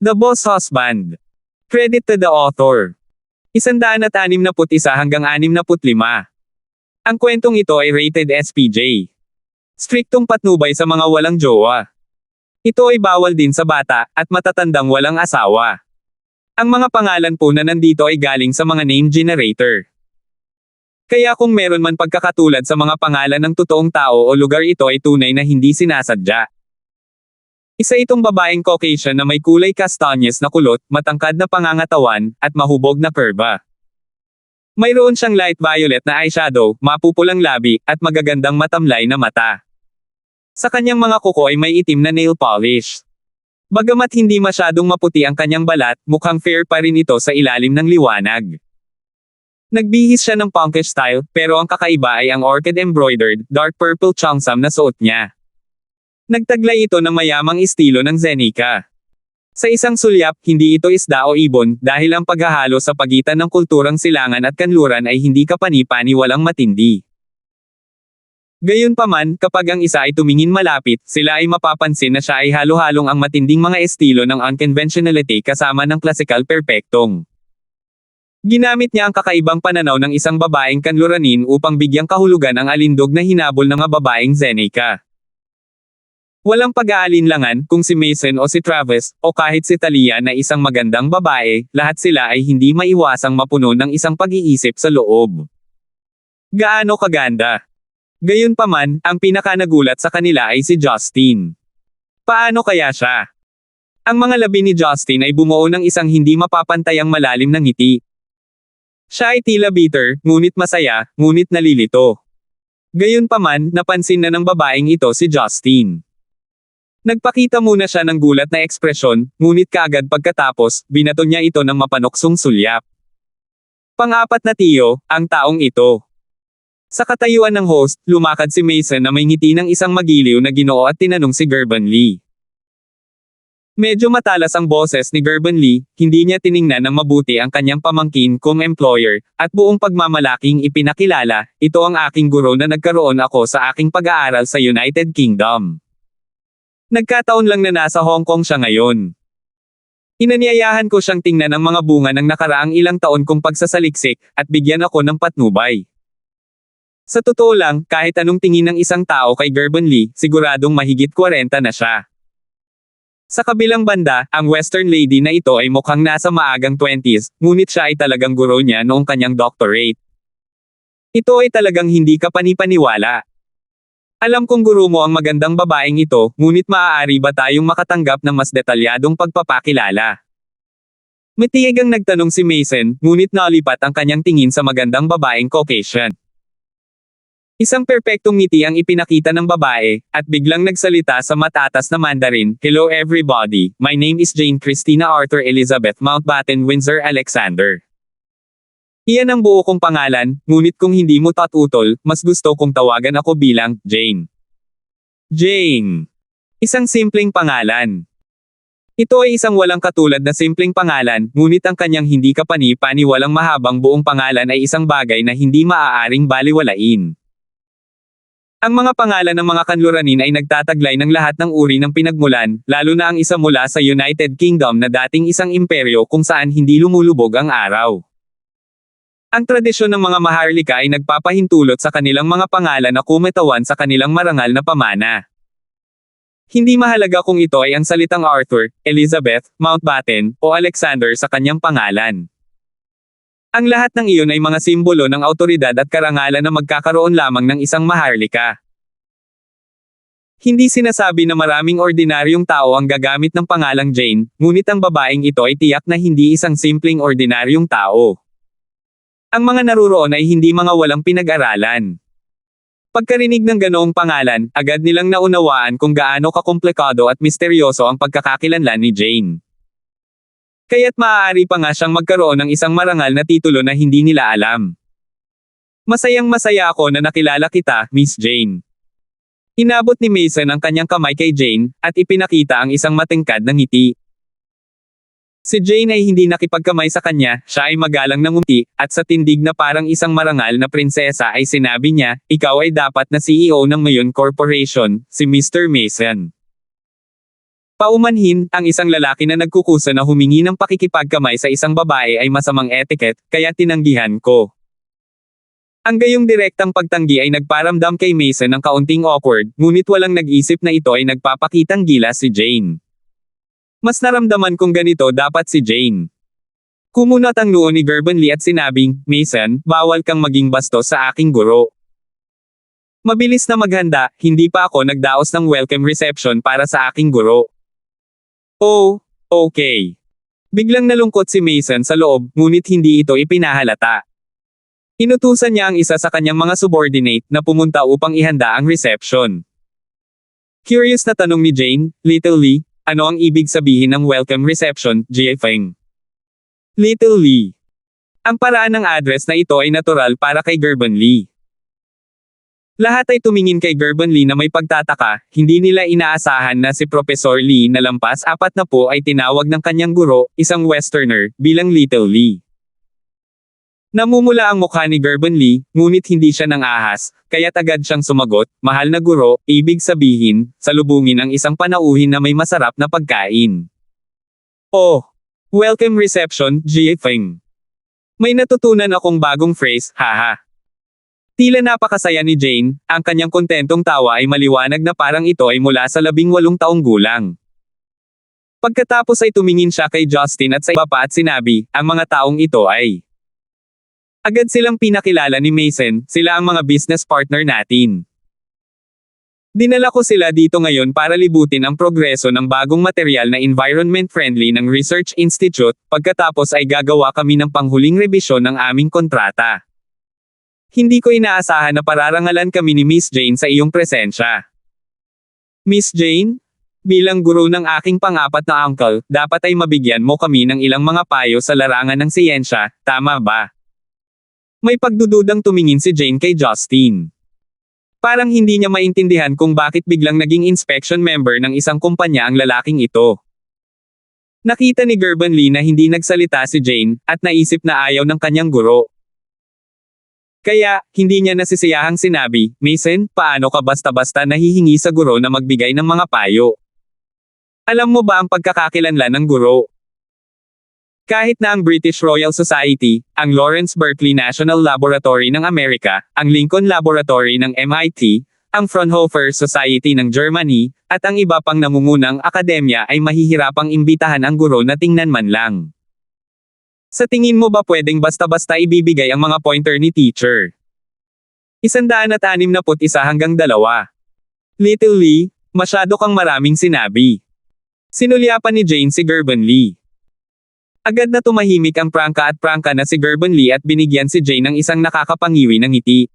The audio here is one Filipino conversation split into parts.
The Boss Husband. Credit to the author. 161 hanggang 65. Ang kwentong ito ay rated SPJ. Striktong patnubay sa mga walang jowa. Ito ay bawal din sa bata, at matatandang walang asawa. Ang mga pangalan po na nandito ay galing sa mga name generator. Kaya kung meron man pagkakatulad sa mga pangalan ng totoong tao o lugar, ito ay tunay na hindi sinasadya. Isa itong babaeng Caucasian na may kulay kastanyes na kulot, matangkad na pangangatawan, at mahubog na kurba. Mayroon siyang light violet na eyeshadow, mapupulang labi, at magagandang matamlay na mata. Sa kanyang mga kuko ay may itim na nail polish. Bagamat hindi masyadong maputi ang kanyang balat, mukhang fair pa rin ito sa ilalim ng liwanag. Nagbihis siya ng punkish style, pero ang kakaiba ay ang orchid embroidered, dark purple cheongsam na suot niya. Nagtaglay ito ng mayamang estilo ng Zenica. Sa isang sulyap, hindi ito isda o ibon, dahil ang paghahalo sa pagitan ng kulturang silangan at kanluran ay hindi kapani-pani walang matindi. Gayunpaman, kapag ang isa ay tumingin malapit, sila ay mapapansin na siya ay halo-halong ang matinding mga estilo ng unconventionality kasama ng classical perpektong. Ginamit niya ang kakaibang pananaw ng isang babaeng kanluranin upang bigyang kahulugan ang alindog na hinabol ng mga babaeng Zenica. Walang pag-aalinlangan kung si Mason o si Travis, o kahit si Talia na isang magandang babae, lahat sila ay hindi maiwasang mapuno ng isang pag-iisip sa loob. Gaano kaganda? Gayunpaman, ang pinakanagulat sa kanila ay si Justin. Paano kaya siya? Ang mga labi ni Justin ay bumuo ng isang hindi mapapantayang malalim na ngiti. Siya ay tila bitter, ngunit masaya, ngunit nalilito. Gayunpaman, napansin na ng babaeng ito si Justin. Nagpakita muna siya ng gulat na ekspresyon, ngunit kaagad pagkatapos, binato niya ito ng mapanoksong sulyap. Pang-apat na tiyo, ang taong ito. Sa katayuan ng host, lumakad si Mason na may ngiti ng isang magiliw na Ginoo at tinanong si Gerben Lee. Medyo matalas ang boses ni Gerben Lee, hindi niya tiningnan ng mabuti ang kanyang pamangkin kung employer, at buong pagmamalaking ipinakilala, ito ang aking guro na nagkaroon ako sa aking pag-aaral sa United Kingdom. Nagkataon lang na nasa Hong Kong siya ngayon. Inanyayahan ko siyang tingnan ang mga bunga ng nakaraang ilang taon kong pagsasaliksik, at bigyan ako ng patnubay. Sa totoo lang, kahit anong tingin ng isang tao kay Gerben Lee, siguradong mahigit 40 na siya. Sa kabilang banda, ang Western lady na ito ay mukhang nasa maagang 20s, ngunit siya ay talagang guro niya noong kanyang doctorate. Ito ay talagang hindi ka panipaniwala. Alam kong guro mo ang magandang babaeng ito, ngunit maaari ba tayong makatanggap ng mas detalyadong pagpapakilala? Matiyagang nagtanong si Mason, ngunit nalipat ang kanyang tingin sa magandang babaeng Caucasian. Isang perpektong ngiti ang ipinakita ng babae, at biglang nagsalita sa matatas na Mandarin, "Hello everybody, my name is Jane Christina Arthur Elizabeth Mountbatten Windsor Alexander. Iyan ang buo kong pangalan, ngunit kung hindi mo tatutol, mas gusto kong tawagan ako bilang, Jane." Jane. Isang simpleng pangalan. Ito ay isang walang katulad na simpleng pangalan, ngunit ang kanyang hindi kapani-pani walang mahabang buong pangalan ay isang bagay na hindi maaaring baliwalain. Ang mga pangalan ng mga kanluranin ay nagtataglay ng lahat ng uri ng pinagmulan, lalo na ang isa mula sa United Kingdom na dating isang imperyo kung saan hindi lumulubog ang araw. Ang tradisyon ng mga maharlika ay nagpapahintulot sa kanilang mga pangalan na kumitawan sa kanilang marangal na pamana. Hindi mahalaga kung ito ay ang salitang Arthur, Elizabeth, Mountbatten, o Alexander sa kanyang pangalan. Ang lahat ng iyon ay mga simbolo ng awtoridad at karangalan na magkakaroon lamang ng isang maharlika. Hindi sinasabi na maraming ordinaryong tao ang gagamit ng pangalang Jane, ngunit ang babaeng ito ay tiyak na hindi isang simpleng ordinaryong tao. Ang mga naruroon ay hindi mga walang pinag-aralan. Pagkarinig ng ganoong pangalan, agad nilang naunawaan kung gaano kakomplikado at misteryoso ang pagkakakilanlan ni Jane. Kaya't maaari pa nga siyang magkaroon ng isang marangal na titulo na hindi nila alam. Masayang-masaya ako na nakilala kita, Miss Jane. Inabot ni Mason ang kanyang kamay kay Jane, at ipinakita ang isang matingkad na ngiti. Si Jane ay hindi nakipagkamay sa kanya, siya ay magalang na ngumiti, at sa tindig na parang isang marangal na prinsesa ay sinabi niya, "Ikaw ay dapat na CEO ng Mayon Corporation, si Mr. Mason." Paumanhin, ang isang lalaki na nagkukusa na humingi ng pakikipagkamay sa isang babae ay masamang etiquette, kaya tinanggihan ko. Ang gayong direktang pagtanggi ay nagparamdam kay Mason ng kaunting awkward, ngunit walang nag-isip na ito ay nagpapakitang gilas si Jane. Mas naramdaman kong ganito dapat si Jane. Kumunat ang noo ni Gerben Lee at sinabing, Mason, bawal kang maging bastos sa aking guro. Mabilis na maghanda, hindi pa ako nagdaos ng welcome reception para sa aking guro. Oh, okay. Biglang nalungkot si Mason sa loob, ngunit hindi ito ipinahalata. Inutusan niya ang isa sa kanyang mga subordinate na pumunta upang ihanda ang reception. Curious na tanong ni Jane, Little Lee, ano ang ibig sabihin ng welcome reception, Jie Feng? Little Lee. Ang paraan ng address na ito ay natural para kay Gerben Lee. Lahat ay tumingin kay Gerben Lee na may pagtataka, hindi nila inaasahan na si Professor Lee na lampas 40 ay tinawag ng kanyang guro, isang Westerner, bilang Little Lee. Namumula ang mukha ni Gerben Lee, ngunit hindi siya nang ahas, kaya't agad siyang sumagot, mahal na guro, ibig sabihin, salubungin ang isang panauhin na may masarap na pagkain. Oh! Welcome reception, Jie Feng. May natutunan akong bagong phrase, haha. Tila napakasaya ni Jane, ang kanyang kontentong tawa ay maliwanag na parang ito ay mula sa 18 taong gulang. Pagkatapos ay tumingin siya kay Justin at sa iba pa at sinabi, ang mga taong ito ay. Agad silang pinakilala ni Mason, sila ang mga business partner natin. Dinala ko sila dito ngayon para libutin ang progreso ng bagong material na environment-friendly ng Research Institute, pagkatapos ay gagawa kami ng panghuling rebisyon ng aming kontrata. Hindi ko inaasahan na pararangalan kami ni Miss Jane sa iyong presensya. Miss Jane? Bilang guro ng aking pang-apat na uncle, dapat ay mabigyan mo kami ng ilang mga payo sa larangan ng siyensya, tama ba? May pagdududang tumingin si Jane kay Justin. Parang hindi niya maintindihan kung bakit biglang naging inspection member ng isang kumpanya ang lalaking ito. Nakita ni Gerben Lee na hindi nagsalita si Jane, at naisip na ayaw ng kanyang guro. Kaya, hindi niya nasisiyahang sinabi, Mason, paano ka basta-basta nahihingi sa guro na magbigay ng mga payo? Alam mo ba ang pagkakakilanlan ng guro? Kahit na ang British Royal Society, ang Lawrence Berkeley National Laboratory ng Amerika, ang Lincoln Laboratory ng MIT, ang Fraunhofer Society ng Germany, at ang iba pang nangungunang akademya ay mahihirapang imbitahan ang guro na tingnan man lang. Sa tingin mo ba pwedeng basta-basta ibibigay ang mga pointer ni teacher? 161 hanggang 2. Little Lee, masyado kang maraming sinabi. Sinulyapan ni Jane si Gerben Lee. Agad na tumahimik ang prangka at prangka na si Gerben Lee at binigyan si Jane ng isang nakakapangiwi ng ngiti.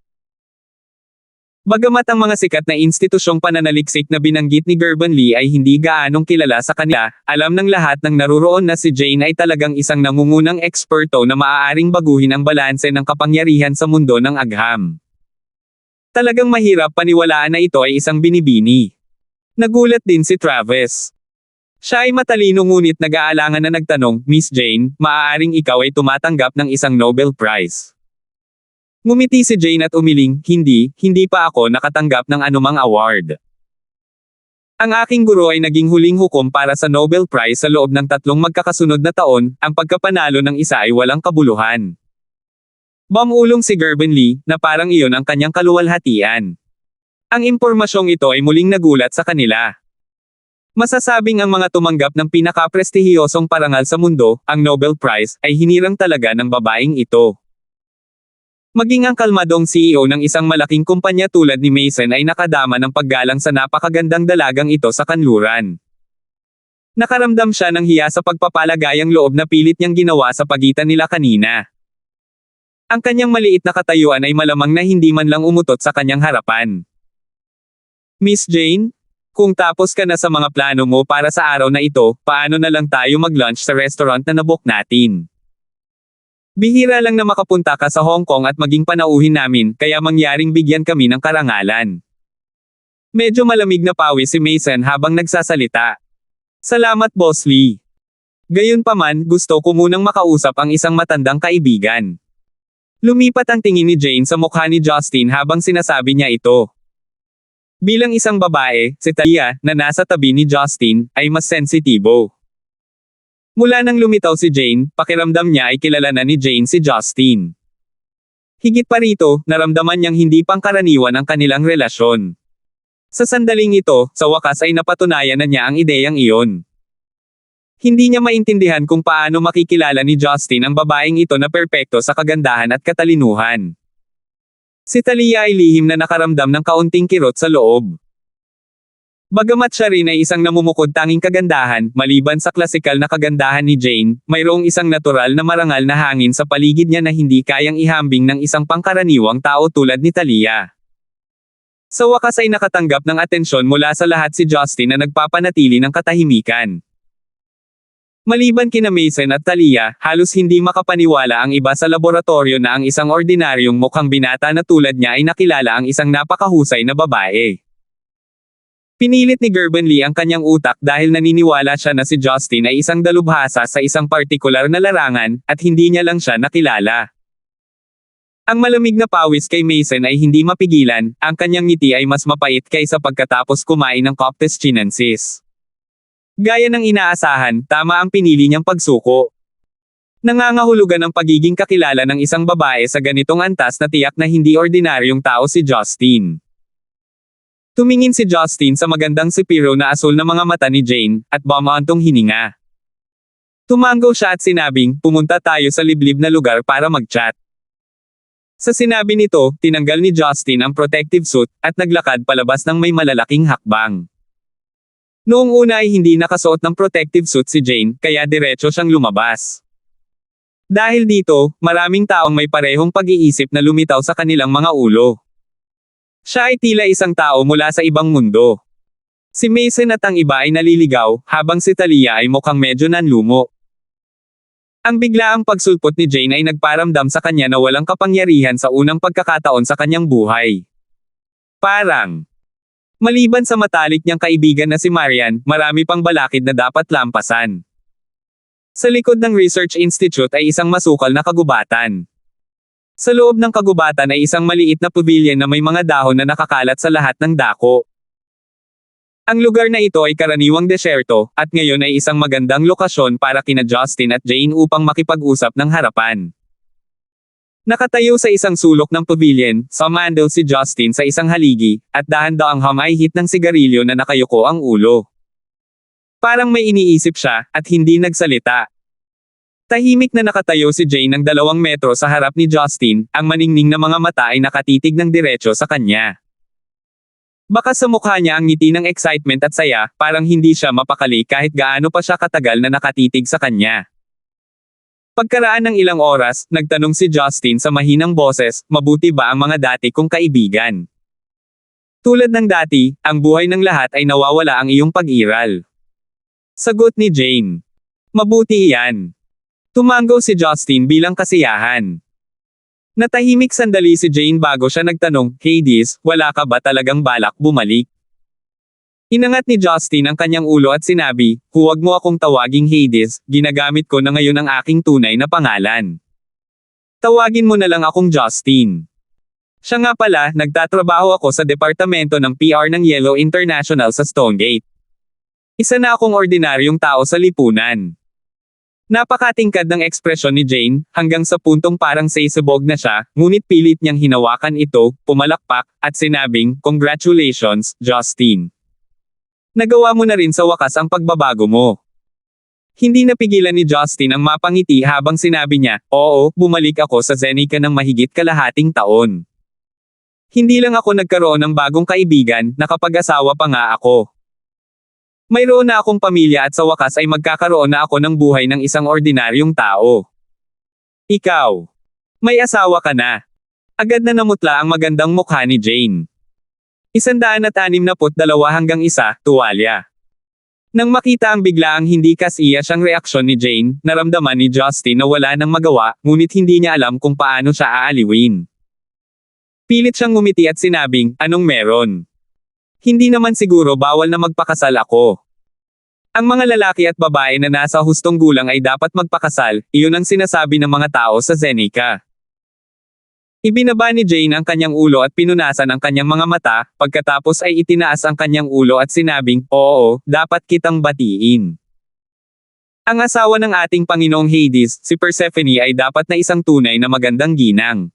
Bagamat ang mga sikat na institusyong pananaliksik na binanggit ni Gerben Lee ay hindi gaanong kilala sa kanila, alam ng lahat ng naruroon na si Jane ay talagang isang nangungunang eksperto na maaaring baguhin ang balanse ng kapangyarihan sa mundo ng agham. Talagang mahirap paniwalaan na ito ay isang binibini. Nagulat din si Travis. Siya ay matalino ngunit nag-aalangan na nagtanong, Miss Jane, maaaring ikaw ay tumatanggap ng isang Nobel Prize. Ngumiti si Jane at umiling, hindi pa ako nakatanggap ng anumang award. Ang aking guro ay naging huling hukom para sa Nobel Prize sa loob ng 3 magkakasunod na taon, ang pagkapanalo ng isa ay walang kabuluhan. Bumulong si Gerben Lee, na parang iyon ang kanyang kaluwalhatian. Ang impormasyong ito ay muling nagulat sa kanila. Masasabing ang mga tumanggap ng pinakaprestihiyosong parangal sa mundo, ang Nobel Prize, ay hinirang talaga ng babaeng ito. Maging ang kalmadong CEO ng isang malaking kumpanya tulad ni Mason ay nakadama ng paggalang sa napakagandang dalagang ito sa kanluran. Nakaramdam siya ng hiya sa pagpapalagayang loob na pilit niyang ginawa sa pagitan nila kanina. Ang kanyang maliit na katayuan ay malamang na hindi man lang umutot sa kanyang harapan. Miss Jane? Kung tapos ka na sa mga plano mo para sa araw na ito, paano na lang tayo mag-lunch sa restaurant na nabook natin? Bihira lang na makapunta ka sa Hong Kong at maging panauhin namin, kaya mangyaring bigyan kami ng karangalan. Medyo malamig na pawis si Mason habang nagsasalita. Salamat Boss Lee. Gayunpaman, gusto ko munang makausap ang isang matandang kaibigan. Lumipat ang tingin ni Jane sa mukha ni Justin habang sinasabi niya ito. Bilang isang babae, si Talia, na nasa tabi ni Justin, ay mas sensitibo. Mula nang lumitaw si Jane, pakiramdam niya ay kilala na ni Jane si Justin. Higit pa rito, naramdaman niyang hindi pangkaraniwan ang kanilang relasyon. Sa sandaling ito, sa wakas ay napatunayan na niya ang ideyang iyon. Hindi niya maintindihan kung paano makikilala ni Justin ang babaeng ito na perpekto sa kagandahan at katalinuhan. Si Talia ay lihim na nakaramdam ng kaunting kirot sa loob. Bagamat siya rin ay isang namumukod tanging kagandahan, maliban sa klasikal na kagandahan ni Jane, mayroong isang natural na marangal na hangin sa paligid niya na hindi kayang ihambing ng isang pangkaraniwang tao tulad ni Talia. Sa wakas ay nakatanggap ng atensyon mula sa lahat si Justin na nagpapanatili ng katahimikan. Maliban kina Mason at Talia, halos hindi makapaniwala ang iba sa laboratorio na ang isang ordinaryong mukhang binata na tulad niya ay nakilala ang isang napakahusay na babae. Pinilit ni Gerben Lee ang kanyang utak dahil naniniwala siya na si Justin ay isang dalubhasa sa isang partikular na larangan, at hindi niya lang siya nakilala. Ang malamig na pawis kay Mason ay hindi mapigilan, ang kanyang ngiti ay mas mapait kaysa pagkatapos kumain ng Coptes chinensis. Gaya ng inaasahan, tama ang pinili niyang pagsuko. Nangangahulugan ang pagiging kakilala ng isang babae sa ganitong antas na tiyak na hindi ordinaryong tao si Justin. Tumingin si Justin sa magandang sipiro na asul na mga mata ni Jane, at bumantong hininga. Tumango siya at sinabing, pumunta tayo sa liblib na lugar para mag-chat. Sa sinabi nito, tinanggal ni Justin ang protective suit, at naglakad palabas ng may malalaking hakbang. Noong una ay hindi nakasuot ng protective suit si Jane, kaya diretso siyang lumabas. Dahil dito, maraming taong may parehong pag-iisip na lumitaw sa kanilang mga ulo. Siya ay tila isang tao mula sa ibang mundo. Si Mason at ang iba ay naliligaw, habang si Talia ay mukhang medyo nanlumo. Ang biglaang pagsulpot ni Jane ay nagparamdam sa kanya na walang kapangyarihan sa unang pagkakataon sa kanyang buhay. Parang maliban sa matalik niyang kaibigan na si Marian, marami pang balakid na dapat lampasan. Sa likod ng Research Institute ay isang masukal na kagubatan. Sa loob ng kagubatan ay isang maliit na pavilion na may mga dahon na nakakalat sa lahat ng dako. Ang lugar na ito ay karaniwang desyerto, at ngayon ay isang magandang lokasyon para kina Justin at Jane upang makipag-usap ng harapan. Nakatayo sa isang sulok ng pavilion, sumandal si Justin sa isang haligi, at dahan-daang humahit ng sigarilyo na nakayuko ang ulo. Parang may iniisip siya, at hindi nagsalita. Tahimik na nakatayo si Jane ng 2 metro sa harap ni Justin, ang maningning na mga mata ay nakatitig ng diretso sa kanya. Baka sa mukha niya ang ngiti ng excitement at saya, parang hindi siya mapakali kahit gaano pa siya katagal na nakatitig sa kanya. Pagkaraan ng ilang oras, nagtanong si Justin sa mahinang boses, mabuti ba ang mga dati kong kaibigan? Tulad ng dati, ang buhay ng lahat ay nawawala ang iyong pag-iral. Sagot ni Jane. Mabuti iyan. Tumango si Justin bilang kasiyahan. Natahimik sandali si Jane bago siya nagtanong, Hades, wala ka ba talagang balak bumalik? Inangat ni Justin ang kanyang ulo at sinabi, huwag mo akong tawaging Hades, ginagamit ko na ngayon ang aking tunay na pangalan. Tawagin mo na lang akong Justin. Siya nga pala, nagtatrabaho ako sa departamento ng PR ng Yellow International sa Stonegate. Isa na akong ordinaryong tao sa lipunan. Napakatingkad ng ekspresyon ni Jane, hanggang sa puntong parang sasabog na siya, ngunit pilit niyang hinawakan ito, pumalakpak, at sinabing, congratulations, Justin. Nagawa mo na rin sa wakas ang pagbabago mo. Hindi napigilan ni Justin ang mapangiti habang sinabi niya, oo, bumalik ako sa Zenica ng mahigit kalahating taon. Hindi lang ako nagkaroon ng bagong kaibigan, nakapag-asawa pa nga ako. Mayroon na akong pamilya at sa wakas ay magkakaroon na ako ng buhay ng isang ordinaryong tao. Ikaw. May asawa ka na. Agad na namutla ang magandang mukha ni Jane. 162 hanggang 1, tuwalya. Nang makita ang biglaang hindi kasiya siyang reaksyon ni Jane, naramdaman ni Justin na wala nang magawa, ngunit hindi niya alam kung paano siya aaliwin. Pilit siyang ngumiti at sinabing, anong meron? Hindi naman siguro bawal na magpakasal ako. Ang mga lalaki at babae na nasa hustong gulang ay dapat magpakasal, iyon ang sinasabi ng mga tao sa Zenica. Ibinaba ni Jane ang kanyang ulo at pinunasan ang kanyang mga mata, pagkatapos ay itinaas ang kanyang ulo at sinabing, "Oo, dapat kitang batiin." Ang asawa ng ating Panginoong Hades, si Persephone ay dapat na isang tunay na magandang ginang.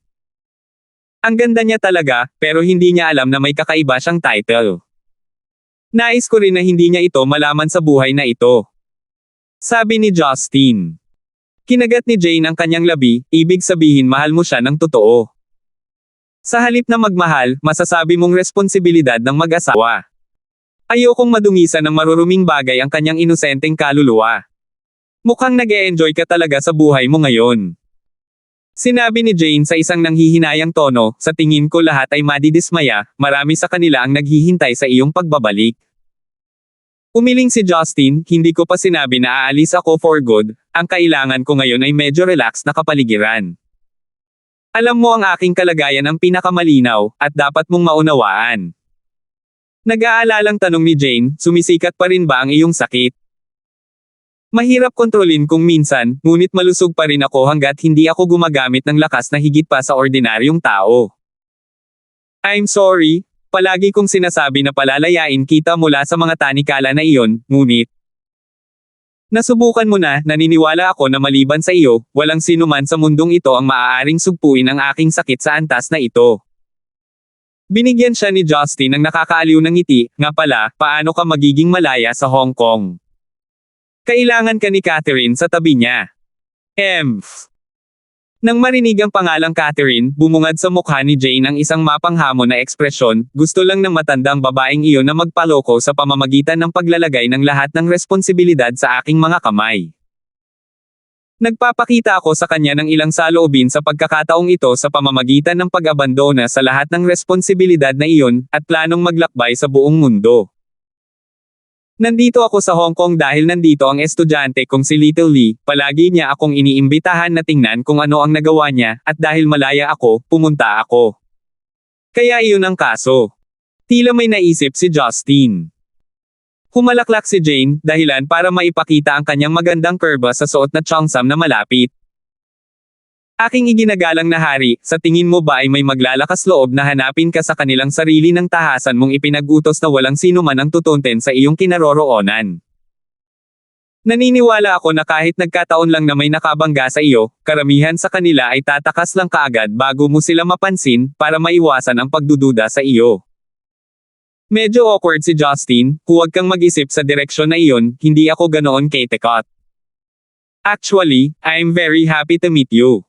Ang ganda niya talaga, pero hindi niya alam na may kakaiba siyang title. Nais ko rin na hindi niya ito malaman sa buhay na ito. Sabi ni Justin. Kinagat ni Jane ang kanyang labi, ibig sabihin mahal mo siya ng totoo. Sa halip na magmahal, masasabi mong responsibilidad ng mag-asawa. Ayokong madungisan ng maruruming bagay ang kanyang inosenteng kaluluwa. Mukhang nag-e-enjoy ka talaga sa buhay mo ngayon. Sinabi ni Jane sa isang nanghihinayang tono, sa tingin ko lahat ay madidismaya, marami sa kanila ang naghihintay sa iyong pagbabalik. Umiling si Justin, hindi ko pa sinabi na aalis ako for good, ang kailangan ko ngayon ay medyo relax na kapaligiran. Alam mo ang aking kalagayan ang pinakamalinaw, at dapat mong maunawaan. Nag-aalalang tanong ni Jane, sumisikat pa rin ba ang iyong sakit? Mahirap kontrolin kung minsan, ngunit malusog pa rin ako hanggat hindi ako gumagamit ng lakas na higit pa sa ordinaryong tao. I'm sorry, palagi kong sinasabi na palalayain kita mula sa mga tanikala na iyon, ngunit nasubukan mo na, naniniwala ako na maliban sa iyo, walang sinuman sa mundong ito ang maaaring sugpuin ang aking sakit sa antas na ito. Binigyan siya ni Justin ng nakakaaliw ng ngiti, nga pala, paano ka magiging malaya sa Hong Kong? Kailangan ka ni Catherine sa tabi niya. Nang marinig ang pangalang Catherine, bumungad sa mukha ni Jane ang isang mapanghamon na ekspresyon, gusto lang ng matandang babaeng iyon na magpaloko sa pamamagitan ng paglalagay ng lahat ng responsibilidad sa aking mga kamay. Nagpapakita ako sa kanya ng ilang saloobin sa pagkakataong ito sa pamamagitan ng pag-abandona sa lahat ng responsibilidad na iyon, at planong maglakbay sa buong mundo. Nandito ako sa Hong Kong dahil nandito ang estudyante kong si Little Lee, palagi niya akong iniimbitahan na tingnan kung ano ang nagawa niya, at dahil malaya ako, pumunta ako. Kaya iyon ang kaso. Tila may naisip si Justin. Humalaklak si Jane, dahilan para maipakita ang kanyang magandang kurba sa suot na cheongsam na malapit. Aking iginagalang na hari, sa tingin mo ba ay may maglalakas loob na hanapin ka sa kanilang sarili ng tahasan mong ipinag-utos na walang sino man ang tutunten sa iyong kinaroroonan? Naniniwala ako na kahit nagkataon lang na may nakabangga sa iyo, karamihan sa kanila ay tatakas lang kaagad bago mo sila mapansin, para maiwasan ang pagdududa sa iyo. Medyo awkward si Justin, huwag kang mag-isip sa direksyon na iyon, hindi ako ganoon kaitekot. Actually, I'm very happy to meet you.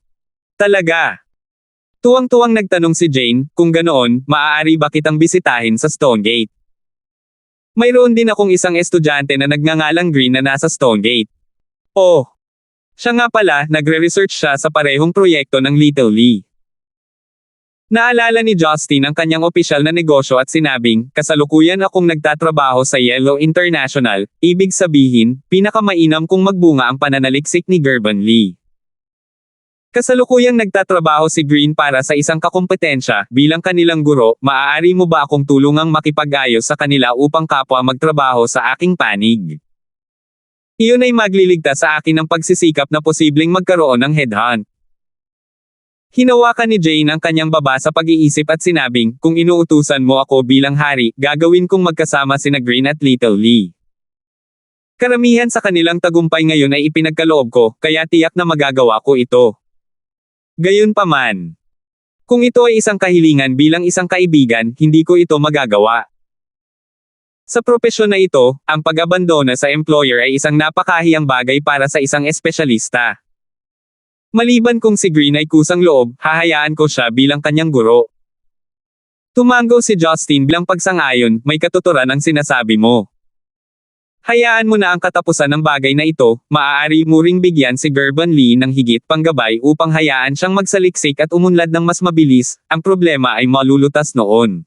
Talaga. Tuwang-tuwang nagtanong si Jane, kung ganoon, maaari ba kitang bisitahin sa Stonegate? Mayroon din akong isang estudyante na nagngangalang Green na nasa Stonegate. Oh. Siya nga pala, nagre-research siya sa parehong proyekto ng Little Lee. Naalala ni Justin ang kanyang opisyal na negosyo at sinabing, kasalukuyan akong nagtatrabaho sa Yellow International, ibig sabihin, pinakamainam kung magbunga ang pananaliksik ni Gerben Lee. Kasalukuyang nagtatrabaho si Green para sa isang kakumpetensya, bilang kanilang guro, maaari mo ba akong tulungang makipag-ayos sa kanila upang kapwa magtrabaho sa aking panig? Iyon ay magliligtas sa akin ng pagsisikap na posibleng magkaroon ng headhunt. Hinawakan ni Jane ang kanyang baba sa pag-iisip at sinabing, kung inuutusan mo ako bilang hari, gagawin kong magkasama sina Green at Little Lee. Karamihan sa kanilang tagumpay ngayon ay ipinagkaloob ko, kaya tiyak na magagawa ko ito. Gayunpaman, kung ito ay isang kahilingan bilang isang kaibigan, hindi ko ito magagawa. Sa propesyon na ito, ang pag-abandona sa employer ay isang napakahiyang bagay para sa isang espesyalista. Maliban kung si Green ay kusang loob, hahayaan ko siya bilang kanyang guro. Tumango si Justin bilang pagsang-ayon, may katuturan ang sinasabi mo. Hayaan mo na ang katapusan ng bagay na ito, maaari mo ring bigyan si Gerben Lee ng higit pang gabay upang hayaan siyang magsaliksik at umunlad ng mas mabilis, ang problema ay malulutas noon.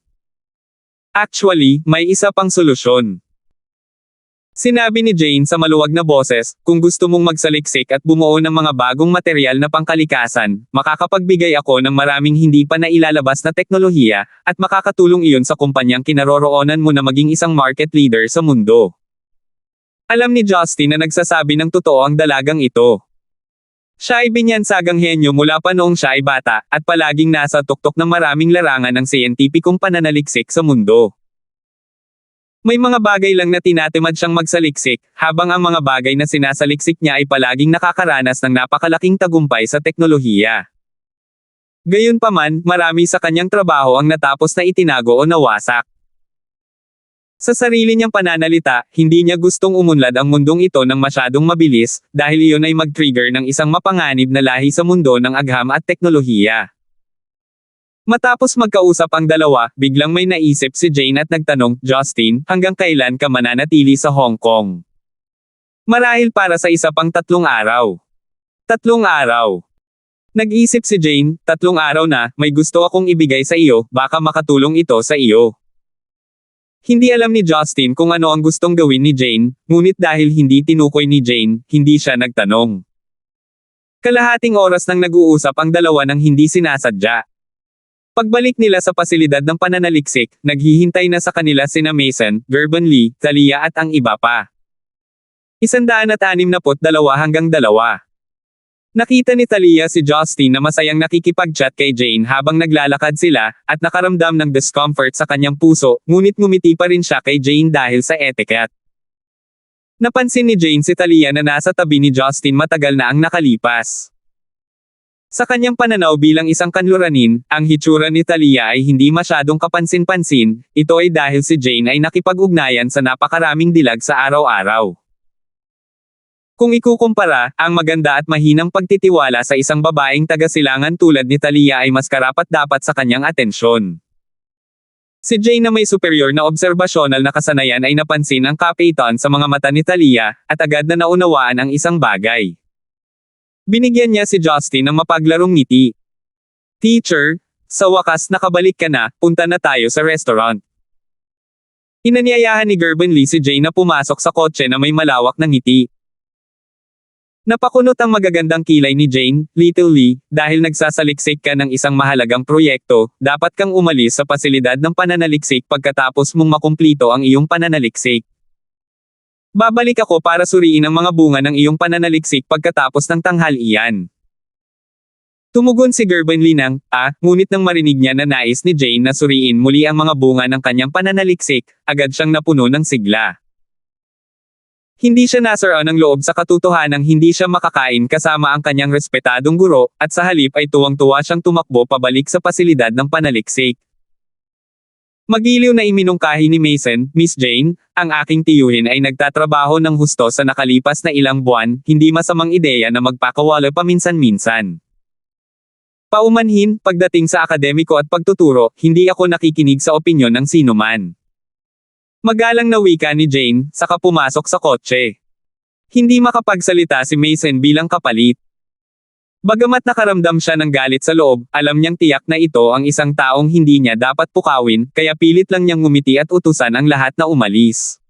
Actually, may isa pang solusyon. Sinabi ni Jane sa maluwag na boses, kung gusto mong magsaliksik at bumuo ng mga bagong material na pangkalikasan, makakapagbigay ako ng maraming hindi pa nailalabas na teknolohiya, at makakatulong iyon sa kumpanyang kinaroroonan mo na maging isang market leader sa mundo. Alam ni Justin na nagsasabi ng totoo ang dalagang ito. Siya ay binyansagang henyo mula pa noong siya ay bata, at palaging nasa tuktok ng maraming larangan ng siyentipikong pananaliksik sa mundo. May mga bagay lang na tinatamad siyang magsaliksik, habang ang mga bagay na sinasaliksik niya ay palaging nakakaranas ng napakalaking tagumpay sa teknolohiya. Gayunpaman, marami sa kanyang trabaho ang natapos na itinago o nawasak. Sa sarili niyang pananalita, hindi niya gustong umunlad ang mundong ito ng masyadong mabilis, dahil iyon ay mag-trigger ng isang mapanganib na lahi sa mundo ng agham at teknolohiya. Matapos magkausap ang dalawa, biglang may naisip si Jane at nagtanong, "Justin, hanggang kailan ka mananatili sa Hong Kong?" "Marahil para sa isa pang 3 araw." "3 araw?" Nag-isip si Jane, "3 araw na, may gusto akong ibigay sa iyo, baka makatulong ito sa iyo." Hindi alam ni Justin kung ano ang gustong gawin ni Jane, ngunit dahil hindi tinukoy ni Jane, hindi siya nagtanong. Kalahating oras nang nag-uusap ang dalawa nang hindi sinasadya. Pagbalik nila sa pasilidad ng pananaliksik, naghihintay na sa kanila sina Mason, Gerben Lee, Talia at ang iba pa. 162 hanggang 2. Nakita ni Talia si Justin na masayang nakikipag-chat kay Jane habang naglalakad sila, at nakaramdam ng discomfort sa kanyang puso, ngunit ngumiti pa rin siya kay Jane dahil sa etiquette. Napansin ni Jane si Talia na nasa tabi ni Justin matagal na ang nakalipas. Sa kanyang pananaw bilang isang kanluranin, ang hitsura ni Talia ay hindi masyadong kapansin-pansin, ito ay dahil si Jane ay nakipag-ugnayan sa napakaraming dilag sa araw-araw. Kung ikukumpara, ang maganda at mahinang pagtitiwala sa isang babaeng taga-silangan tulad ni Talia ay mas karapat-dapat sa kanyang atensyon. Si Jane na may superior na obserbasyonal na kasanayan ay napansin ang kapaitan sa mga mata ni Talia, at agad na naunawaan ang isang bagay. Binigyan niya si Justin ng mapaglarong ngiti. "Teacher, sa wakas nakabalik ka na, punta na tayo sa restaurant." Inanyayahan ni Gerben Lee si Jane na pumasok sa kotse na may malawak na ngiti. Napakunot ang magagandang kilay ni Jane, "Little Lee, dahil nagsasaliksik ka ng isang mahalagang proyekto, dapat kang umalis sa pasilidad ng pananaliksik pagkatapos mong makumplito ang iyong pananaliksik. Babalik ako para suriin ang mga bunga ng iyong pananaliksik pagkatapos ng tanghalian." Tumugon si Gerben Lee ng, ngunit nang marinig niya na nais ni Jane na suriin muli ang mga bunga ng kanyang pananaliksik, agad siyang napuno ng sigla. Hindi siya nasaraan ng loob sa katotohanang hindi siya makakain kasama ang kanyang respetadong guro, at sa halip ay tuwang-tuwa siyang tumakbo pabalik sa pasilidad ng panaliksik. Magiliw na iminungkahi ni Mason, "Miss Jane, ang aking tiyuhin ay nagtatrabaho ng husto sa nakalipas na ilang buwan, hindi masamang ideya na magpakawala paminsan-minsan. Paumanhin, pagdating sa akademiko at pagtuturo, hindi ako nakikinig sa opinyon ng sinuman." Magalang na wika ni Jane, saka pumasok sa kotse. Hindi makapagsalita si Mason bilang kapalit. Bagamat nakaramdam siya ng galit sa loob, alam niyang tiyak na ito ang isang taong hindi niya dapat pukawin, kaya pilit lang niyang ngumiti at utusan ang lahat na umalis.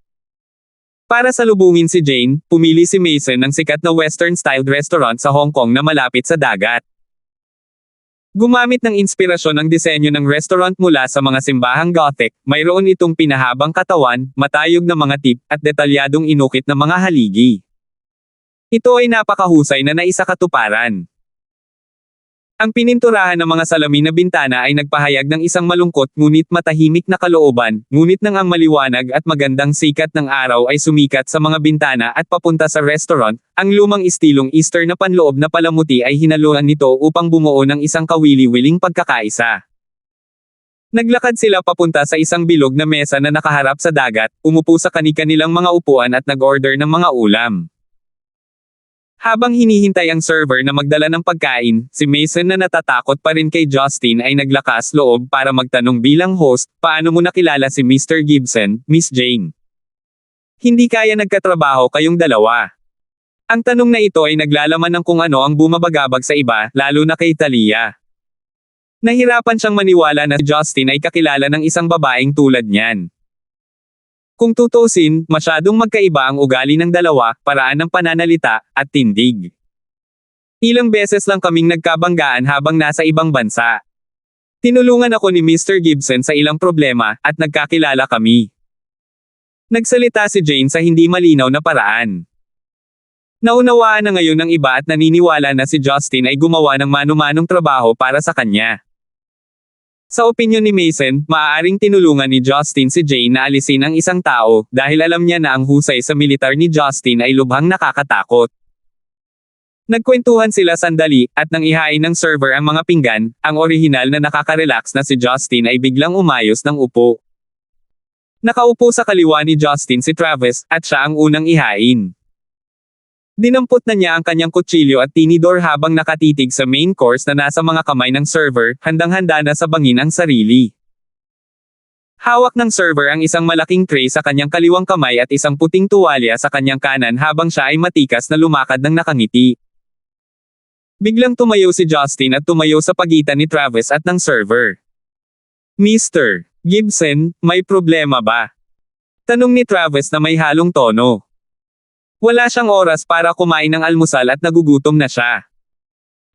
Para salubungin si Jane, pumili si Mason ng sikat na western-styled restaurant sa Hong Kong na malapit sa dagat. Gumamit ng inspirasyon ang disenyo ng restaurant mula sa mga simbahang Gothic, mayroon itong pinahabang katawan, matayog na mga tip, at detalyadong inukit na mga haligi. Ito ay napakahusay na naisakatuparan. Ang pininturahan ng mga salamin na bintana ay nagpahayag ng isang malungkot ngunit matahimik na kalooban, ngunit nang ang maliwanag at magandang sikat ng araw ay sumikat sa mga bintana at papunta sa restaurant, ang lumang istilong Easter na panloob na palamuti ay hinaluan nito upang bumuo ng isang kawili-wiling pagkakaisa. Naglakad sila papunta sa isang bilog na mesa na nakaharap sa dagat, umupo sa kani-kanilang mga upuan at nag-order ng mga ulam. Habang hinihintay ang server na magdala ng pagkain, si Mason na natatakot pa rin kay Justin ay naglakas loob para magtanong bilang host, "Paano mo nakilala si Mr. Gibson, Miss Jane? Hindi kaya nagkatrabaho kayong dalawa?" Ang tanong na ito ay naglalaman ng kung ano ang bumabagabag sa iba, lalo na kay Talia. Nahirapan siyang maniwala na si Justin ay kakilala ng isang babaeng tulad niyan. Kung tutusin, masyadong magkaiba ang ugali ng dalawa, paraan ng pananalita, at tindig. Ilang beses lang kaming nagkabanggaan habang nasa ibang bansa. Tinulungan ako ni Mr. Gibson sa ilang problema, at nagkakilala kami. Nagsalita si Jane sa hindi malinaw na paraan. Naunawaan na ngayon ng iba at naniniwala na si Justin ay gumawa ng mano-manong trabaho para sa kanya. Sa opinyon ni Mason, maaaring tinulungan ni Justin si Jane na alisin ang isang tao dahil alam niya na ang husay sa militar ni Justin ay lubhang nakakatakot. Nagkwentuhan sila sandali at nang ihain ng server ang mga pinggan, ang orihinal na nakaka-relax na si Justin ay biglang umayos ng upo. Nakaupo sa kaliwa ni Justin si Travis at siya ang unang ihain. Dinampot na niya ang kanyang kutsilyo at tinidor habang nakatitig sa main course na nasa mga kamay ng server, handang-handa na sa bangin ang sarili. Hawak ng server ang isang malaking tray sa kanyang kaliwang kamay at isang puting tuwalya sa kanyang kanan habang siya ay matikas na lumakad ng nakangiti. Biglang tumayo si Justin at tumayo sa pagitan ni Travis at ng server. "Mr. Gibson, may problema ba?" Tanong ni Travis na may halong tono. Wala siyang oras para kumain ng almusal at nagugutom na siya.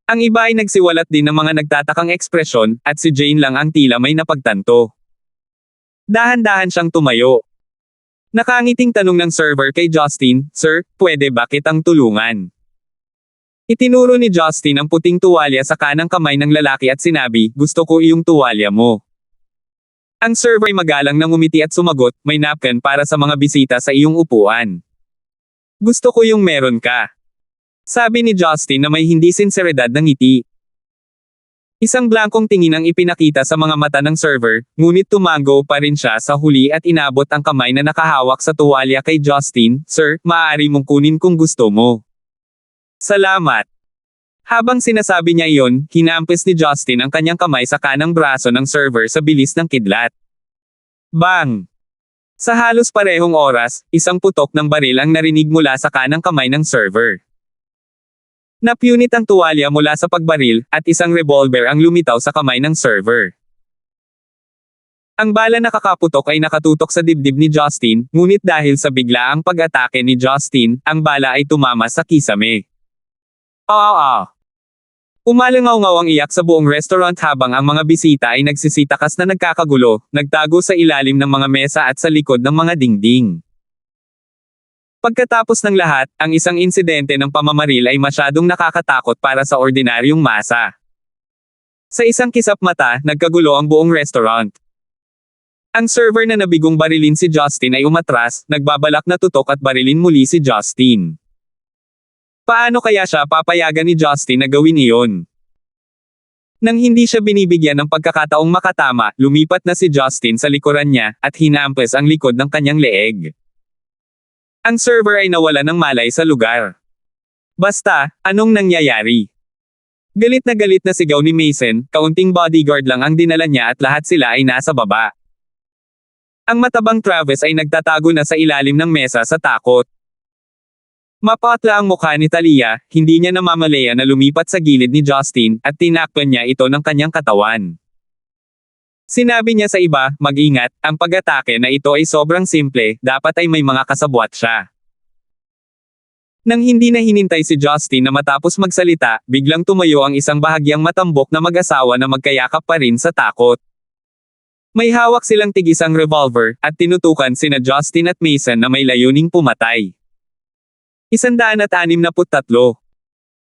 Ang iba ay nagsiwalat din ng mga nagtatakang ekspresyon, at si Jane lang ang tila may napagtanto. Dahan-dahan siyang tumayo. Nakangiting tanong ng server kay Justin, "Sir, pwede ba kitang tulungan?" Itinuro ni Justin ang puting tuwalya sa kanang kamay ng lalaki at sinabi, "Gusto ko iyong tuwalya mo." Ang server ay magalang na ngumiti at sumagot, "May napkin para sa mga bisita sa iyong upuan." "Gusto ko yung meron ka." Sabi ni Justin na may hindi sinseridad ng ngiti. Isang blankong tingin ang ipinakita sa mga mata ng server, ngunit tumango pa rin siya sa huli at inabot ang kamay na nakahawak sa tuwalya kay Justin, "Sir, maaari mong kunin kung gusto mo." "Salamat." Habang sinasabi niya iyon, hinampis ni Justin ang kanyang kamay sa kanang braso ng server sa bilis ng kidlat. Bang! Sa halos parehong oras, isang putok ng baril ang narinig mula sa kanang kamay ng server. Napunit ang tuwalya mula sa pagbaril, at isang revolver ang lumitaw sa kamay ng server. Ang bala na kakaputok ay nakatutok sa dibdib ni Justin, ngunit dahil sa biglaang pag-atake ni Justin, ang bala ay tumama sa kisame. Umalangaw-ngaw ang iyak sa buong restaurant habang ang mga bisita ay nagsisitakas na nagkakagulo, nagtago sa ilalim ng mga mesa at sa likod ng mga dingding. Pagkatapos ng lahat, ang isang insidente ng pamamaril ay masyadong nakakatakot para sa ordinaryong masa. Sa isang kisap mata, nagkagulo ang buong restaurant. Ang server na nabigong barilin si Justin ay umatras, nagbabalak na tutok at barilin muli si Justin. Paano kaya siya papayagan ni Justin na gawin iyon? Nang hindi siya binibigyan ng pagkakataong makatama, lumipat na si Justin sa likuran niya, at hinampes ang likod ng kanyang leeg. Ang server ay nawala ng malay sa lugar. Basta, anong nangyayari? Galit na sigaw ni Mason, kaunting bodyguard lang ang dinala niya at lahat sila ay nasa baba. Ang matabang Travis ay nagtatago na sa ilalim ng mesa sa takot. Mapatla ang mukha ni Talia, hindi niya namamalaya na lumipat sa gilid ni Justin, at tinakpan niya ito ng kanyang katawan. Sinabi niya sa iba, "Mag-ingat, ang pag-atake na ito ay sobrang simple, dapat ay may mga kasabwat siya." Nang hindi na hinintay si Justin na matapos magsalita, biglang tumayo ang isang bahagyang matambok na mag-asawa na magkayakap pa rin sa takot. May hawak silang tig-isang revolver, at tinutukan sina Justin at Mason na may layuning pumatay. 163.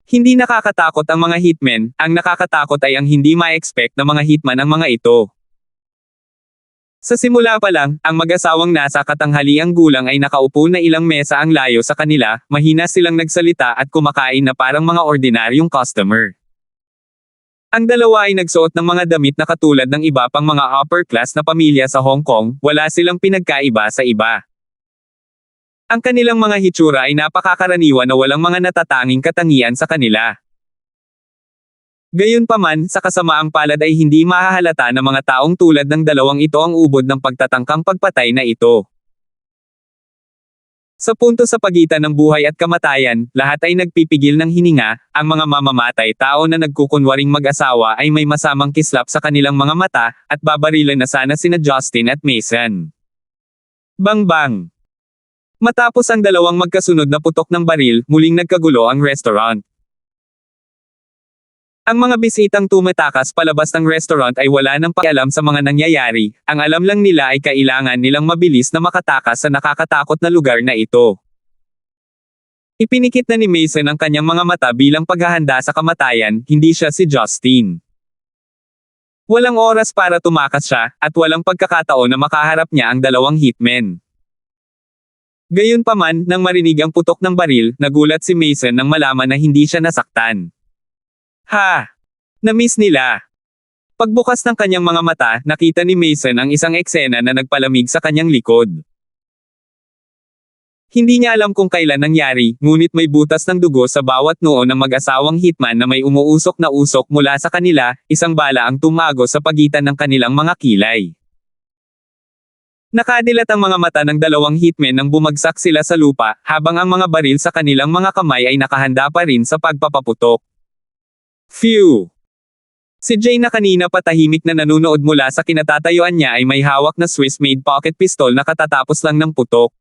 Hindi nakakatakot ang mga hitmen, ang nakakatakot ay ang hindi ma-expect na mga hitman ang mga ito. Sa simula pa lang, ang mag-asawang nasa katanghaliang gulang ay nakaupo na ilang mesa ang layo sa kanila, mahina silang nagsalita at kumakain na parang mga ordinaryong customer. Ang dalawa ay nagsuot ng mga damit na katulad ng iba pang mga upper class na pamilya sa Hong Kong, wala silang pinagkaiba sa iba. Ang kanilang mga hitsura ay napakakaraniwan na walang mga natatanging katangian sa kanila. Gayunpaman, sa kasamaang palad ay hindi mahahalata na mga taong tulad ng dalawang ito ang ubod ng pagtatangkang pagpatay na ito. Sa punto sa pagitan ng buhay at kamatayan, lahat ay nagpipigil ng hininga, ang mga mamamatay tao na nagkukunwaring mag-asawa ay may masamang kislap sa kanilang mga mata, at babarilan na sana sina Justin at Mason. Bang-bang! Matapos ang dalawang magkasunod na putok ng baril, muling nagkagulo ang restaurant. Ang mga bisitang tumatakas palabas ng restaurant ay wala nang pakialam sa mga nangyayari, ang alam lang nila ay kailangan nilang mabilis na makatakas sa nakakatakot na lugar na ito. Ipinikit na ni Mason ang kanyang mga mata bilang paghahanda sa kamatayan, hindi siya si Justin. Walang oras para tumakas siya, at walang pagkakataon na makaharap niya ang dalawang hitmen. Gayunpaman, nang marinig ang putok ng baril, nagulat si Mason nang malaman na hindi siya nasaktan. Ha! Na-miss nila. Pagbukas ng kanyang mga mata, nakita ni Mason ang isang eksena na nagpalamig sa kanyang likod. Hindi niya alam kung kailan nangyari, ngunit may butas ng dugo sa bawat noo ng mag-asawang hitman na may umuusok na usok mula sa kanila, isang bala ang tumago sa pagitan ng kanilang mga kilay. Nakadilat ang mga mata ng dalawang hitmen nang bumagsak sila sa lupa, habang ang mga baril sa kanilang mga kamay ay nakahanda pa rin sa pagpapaputok. Phew! Si Jane na kanina patahimik na nanunood mula sa kinatatayuan niya ay may hawak na Swiss-made pocket pistol na katatapos lang ng putok.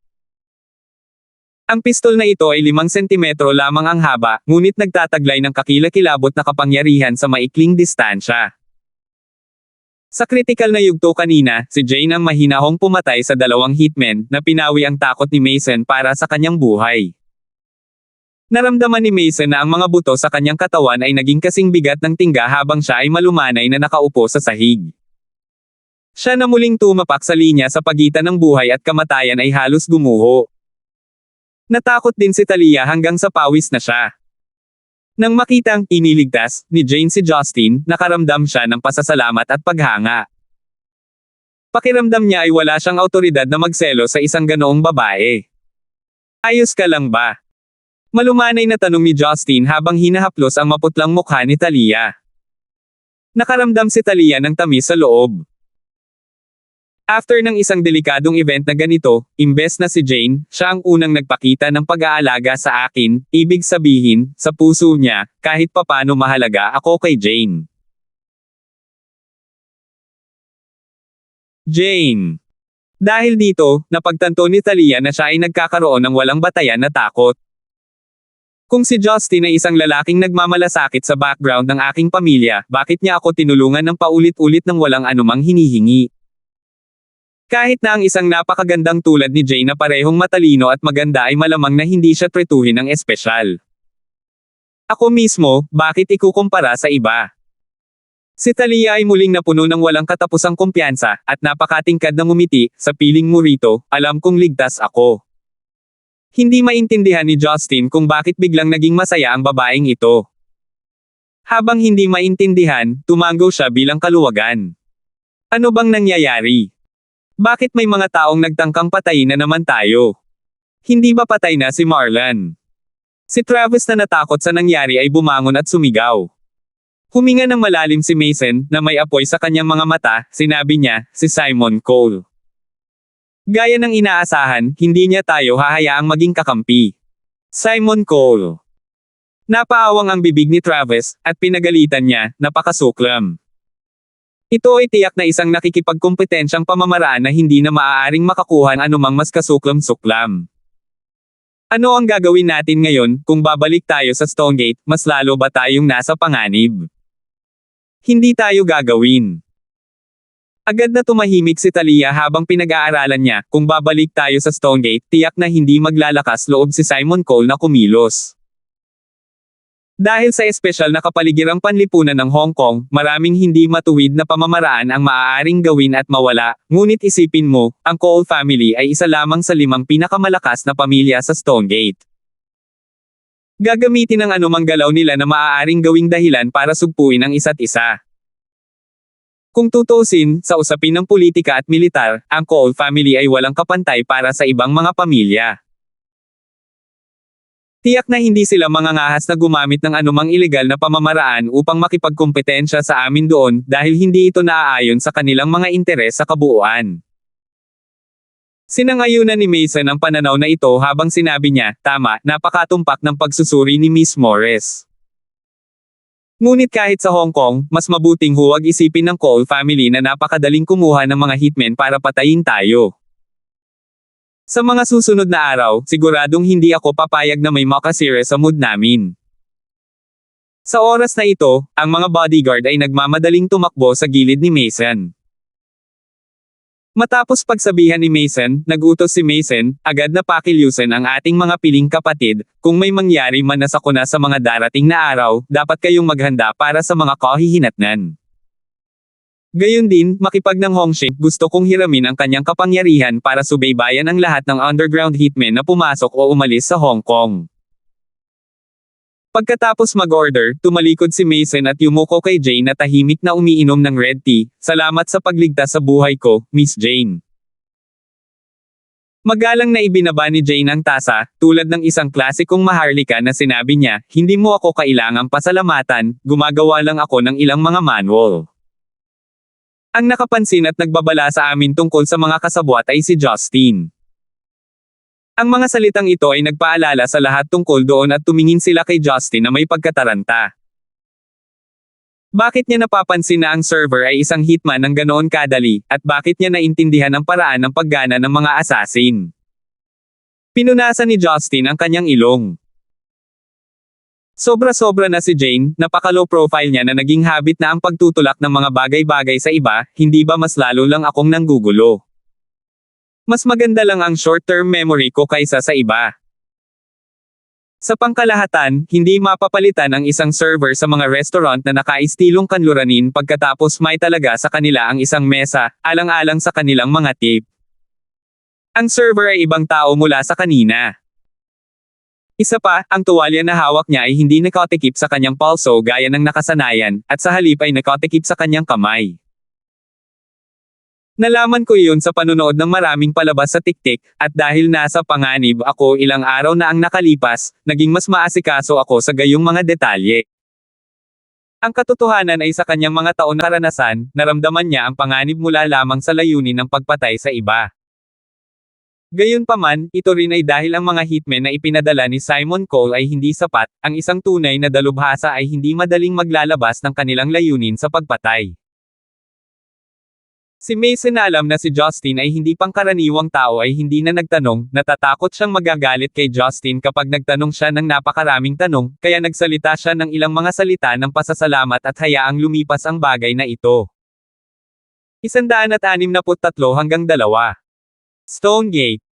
Ang pistol na ito ay 5 sentimetro lamang ang haba, ngunit nagtataglay ng kakilakilabot na kapangyarihan sa maikling distansya. Sa kritikal na yugto kanina, si Jane ang mahinahong pumatay sa dalawang hitmen, na pinawi ang takot ni Mason para sa kanyang buhay. Naramdaman ni Mason na ang mga buto sa kanyang katawan ay naging kasing bigat ng tingga habang siya ay malumanay na nakaupo sa sahig. Siya na muling tumapak sa linya sa pagitan ng buhay at kamatayan ay halos gumuho. Natakot din si Talia hanggang sa pawis na siya. Nang makitang iniligtas ni Jane si Justin, nakaramdam siya ng pasasalamat at paghanga. Pakiramdam niya ay wala siyang awtoridad na magselo sa isang ganoong babae. Ayos ka lang ba? Malumanay na tanong ni Justin habang hinahaplos ang maputlang mukha ni Talia. Nakaramdam si Talia ng tamis sa loob. After ng isang delikadong event na ganito, imbes na si Jane, siya ang unang nagpakita ng pag-aalaga sa akin, ibig sabihin, sa puso niya, kahit papano mahalaga ako kay Jane. Jane. Dahil dito, napagtanto ni Talia na siya ay nagkakaroon ng walang batayan na takot. Kung si Justin ay isang lalaking nagmamalasakit sa background ng aking pamilya, bakit niya ako tinulungan ng paulit-ulit ng walang anumang hinihingi? Kahit na ang isang napakagandang tulad ni Jane na parehong matalino at maganda ay malamang na hindi siya tretuhin ng espesyal. Ako mismo, bakit ikukumpara sa iba? Si Talia ay muling napuno ng walang katapusang kumpiyansa, at napakatingkad na ngumiti, sa piling mo rito, alam kong ligtas ako. Hindi maintindihan ni Justin kung bakit biglang naging masaya ang babaeng ito. Habang hindi maintindihan, tumango siya bilang kaluwagan. Ano bang nangyayari? Bakit may mga taong nagtangkang patayin na naman tayo? Hindi ba patay na si Marlon? Si Travis na natakot sa nangyari ay bumangon at sumigaw. Huminga ng malalim si Mason, na may apoy sa kanyang mga mata, sinabi niya, si Simon Cole. Gaya ng inaasahan, hindi niya tayo hahayaang maging kakampi. Simon Cole. Napaawang ang bibig ni Travis, at pinagalitan niya, napakasuklam. Ito ay tiyak na isang nakikipagkompetensyang pamamaraan na hindi na maaaring makakuha ng anumang mas kasuklam-suklam. Ano ang gagawin natin ngayon, kung babalik tayo sa Stonegate, mas lalo ba tayong nasa panganib? Hindi tayo gagawin. Agad na tumahimik si Talia habang pinag-aaralan niya, kung babalik tayo sa Stonegate, tiyak na hindi maglalakas loob si Simon Cole na kumilos. Dahil sa espesyal na kapaligirang panlipunan ng Hong Kong, maraming hindi matuwid na pamamaraan ang maaaring gawin at mawala, ngunit isipin mo, ang Cole family ay isa lamang sa 5 pinakamalakas na pamilya sa Stonegate. Gagamitin ang anumang galaw nila na maaaring gawing dahilan para sugpuin ang isa't isa. Kung tutuusin, sa usapin ng politika at militar, ang Cole family ay walang kapantay para sa ibang mga pamilya. Tiyak na hindi sila mangangahas na gumamit ng anumang ilegal na pamamaraan upang makipagkompetensya sa amin doon, dahil hindi ito naaayon sa kanilang mga interes sa kabuuan. Sinangayunan ni Mason ang pananaw na ito habang sinabi niya, tama, napakatumpak ng pagsusuri ni Miss Morris. Ngunit kahit sa Hong Kong, mas mabuting huwag isipin ng Cole family na napakadaling kumuha ng mga hitmen para patayin tayo. Sa mga susunod na araw, siguradong hindi ako papayag na may makasira sa mood namin. Sa oras na ito, ang mga bodyguard ay nagmamadaling tumakbo sa gilid ni Mason. Matapos pagsabihan ni Mason, nagutos si Mason, agad na pakilyusin ang ating mga piling kapatid, kung may mangyari man na sakuna sa mga darating na araw, dapat kayong maghanda para sa mga kahihinatnan. Gayon din, makipag ng Hongxing, gusto kong hiramin ang kanyang kapangyarihan para subaybayan ang lahat ng underground hitmen na pumasok o umalis sa Hong Kong. Pagkatapos mag-order, tumalikod si Mason at yumuko kay Jane na tahimik na umiinom ng red tea. Salamat sa pagligtas sa buhay ko, Miss Jane. Magalang na ibinaba ni Jane ang tasa, tulad ng isang klasikong maharlika na sinabi niya, hindi mo ako kailangang pasalamatan, gumagawa lang ako ng ilang mga manual. Ang nakapansin at nagbabala sa amin tungkol sa mga kasabwat ay si Justin. Ang mga salitang ito ay nagpaalala sa lahat tungkol doon at tumingin sila kay Justin na may pagkataranta. Bakit niya napapansin na ang server ay isang hitman ng ganoon kadali, at bakit niya naintindihan ang paraan ng paggana ng mga assassin? Pinunasan ni Justin ang kanyang ilong. Sobra-sobra na si Jane, napaka-low profile niya na naging habit na ang pagtutulak ng mga bagay-bagay sa iba, hindi ba mas lalo lang akong nanggugulo? Mas maganda lang ang short-term memory ko kaysa sa iba. Sa pangkalahatan, hindi mapapalitan ang isang server sa mga restaurant na nakaistilong kanluranin pagkatapos may talaga sa kanila ang isang mesa, alang-alang sa kanilang mga tip. Ang server ay ibang tao mula sa kanina. Isa pa, ang tuwalya na hawak niya ay hindi nakatikip sa kanyang palso gaya ng nakasanayan, at sa halip ay nakatikip sa kanyang kamay. Nalaman ko iyon sa panunood ng maraming palabas sa TikTok, at dahil nasa panganib ako ilang araw na ang nakalipas, naging mas maasikaso ako sa gayong mga detalye. Ang katotohanan ay sa kanyang mga taon na karanasan, naramdaman niya ang panganib mula lamang sa layunin ng pagpatay sa iba. Gayunpaman, ito rin ay dahil ang mga hitmen na ipinadala ni Simon Cole ay hindi sapat, ang isang tunay na dalubhasa ay hindi madaling maglalabas ng kanilang layunin sa pagpatay. Si Mason na alam na si Justin ay hindi pangkaraniwang tao ay hindi na nagtanong, natatakot siyang magagalit kay Justin kapag nagtanong siya ng napakaraming tanong, kaya nagsalita siya ng ilang mga salita ng pasasalamat at hayaang lumipas ang bagay na ito. 163 hanggang 2. Stone Gate.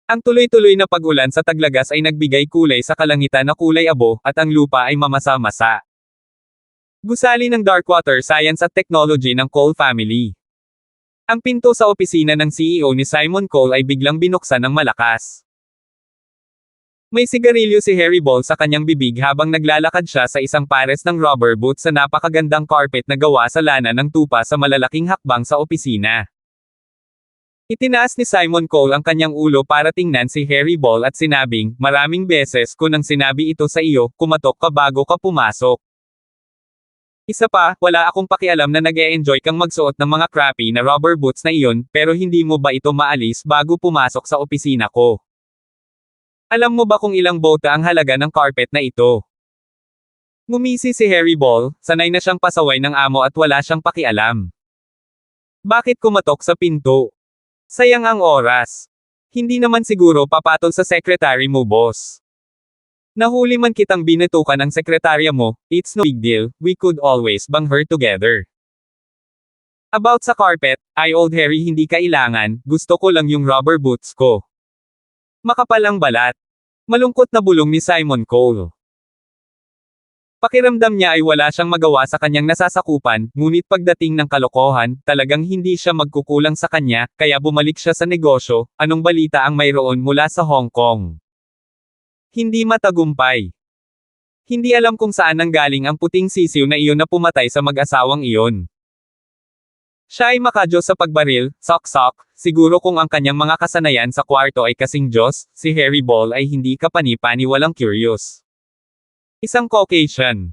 Ang tuloy-tuloy na pag-ulan sa Taglagas ay nagbigay kulay sa kalangitan na kulay abo, at ang lupa ay mamasa-masa. Gusali ng Darkwater Science at Technology ng Cole family. Ang pinto sa opisina ng CEO ni Simon Cole ay biglang binuksan ng malakas. May sigarilyo si Harry Ball sa kanyang bibig habang naglalakad siya sa isang pares ng rubber boot sa napakagandang carpet na gawa sa lana ng tupa sa malalaking hakbang sa opisina. Itinaas ni Simon Cole ang kanyang ulo para tingnan si Harry Ball at sinabing, maraming beses ko nang sinabi ito sa iyo, kumatok ka bago ka pumasok. Isa pa, wala akong pakialam na nag-e-enjoy kang magsuot ng mga crappy na rubber boots na iyon, pero hindi mo ba ito maalis bago pumasok sa opisina ko? Alam mo ba kung ilang bota ang halaga ng carpet na ito? Ngumisi si Harry Ball, sanay na siyang pasaway ng amo at wala siyang pakialam. Bakit kumatok sa pinto? Sayang ang oras. Hindi naman siguro papatol sa sekretary mo, boss. Nahuli man kitang binatukan ng sekretarya mo, it's no big deal, we could always bang her together. About sa carpet, ay old Harry hindi kailangan, gusto ko lang yung rubber boots ko. Makapal ang balat. Malungkot na bulong ni Simon Cole. Pakiramdam niya ay wala siyang magawa sa kanyang nasasakupan, ngunit pagdating ng kalokohan, talagang hindi siya magkukulang sa kanya, kaya bumalik siya sa negosyo. Anong balita ang mayroon mula sa Hong Kong? Hindi matagumpay. Hindi alam kung saan nanggaling ang puting sisiw na iyon na pumatay sa mag-asawang iyon. Siya ay makadiyos sa pagbaril, sok-sok, siguro kung ang kanyang mga kasanayan sa kwarto ay kasing Diyos, si Harry Ball ay hindi kapani-paniwalang curious. Isang Caucasian.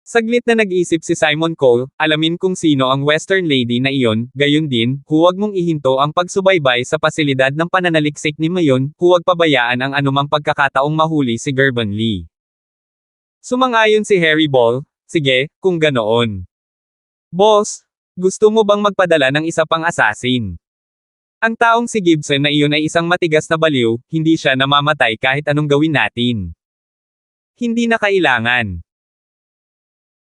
Saglit na nag-isip si Simon Cole, alamin kung sino ang Western lady na iyon, gayon din, huwag mong ihinto ang pagsubaybay sa pasilidad ng pananaliksik ni Mayon, huwag pabayaan ang anumang pagkakataong mahuli si Gerben Lee. Sumangayon si Harry Ball, sige, kung ganoon. Boss, gusto mo bang magpadala ng isa pang assassin? Ang taong si Gibson na iyon ay isang matigas na baliw, hindi siya namamatay kahit anong gawin natin. Hindi na kailangan.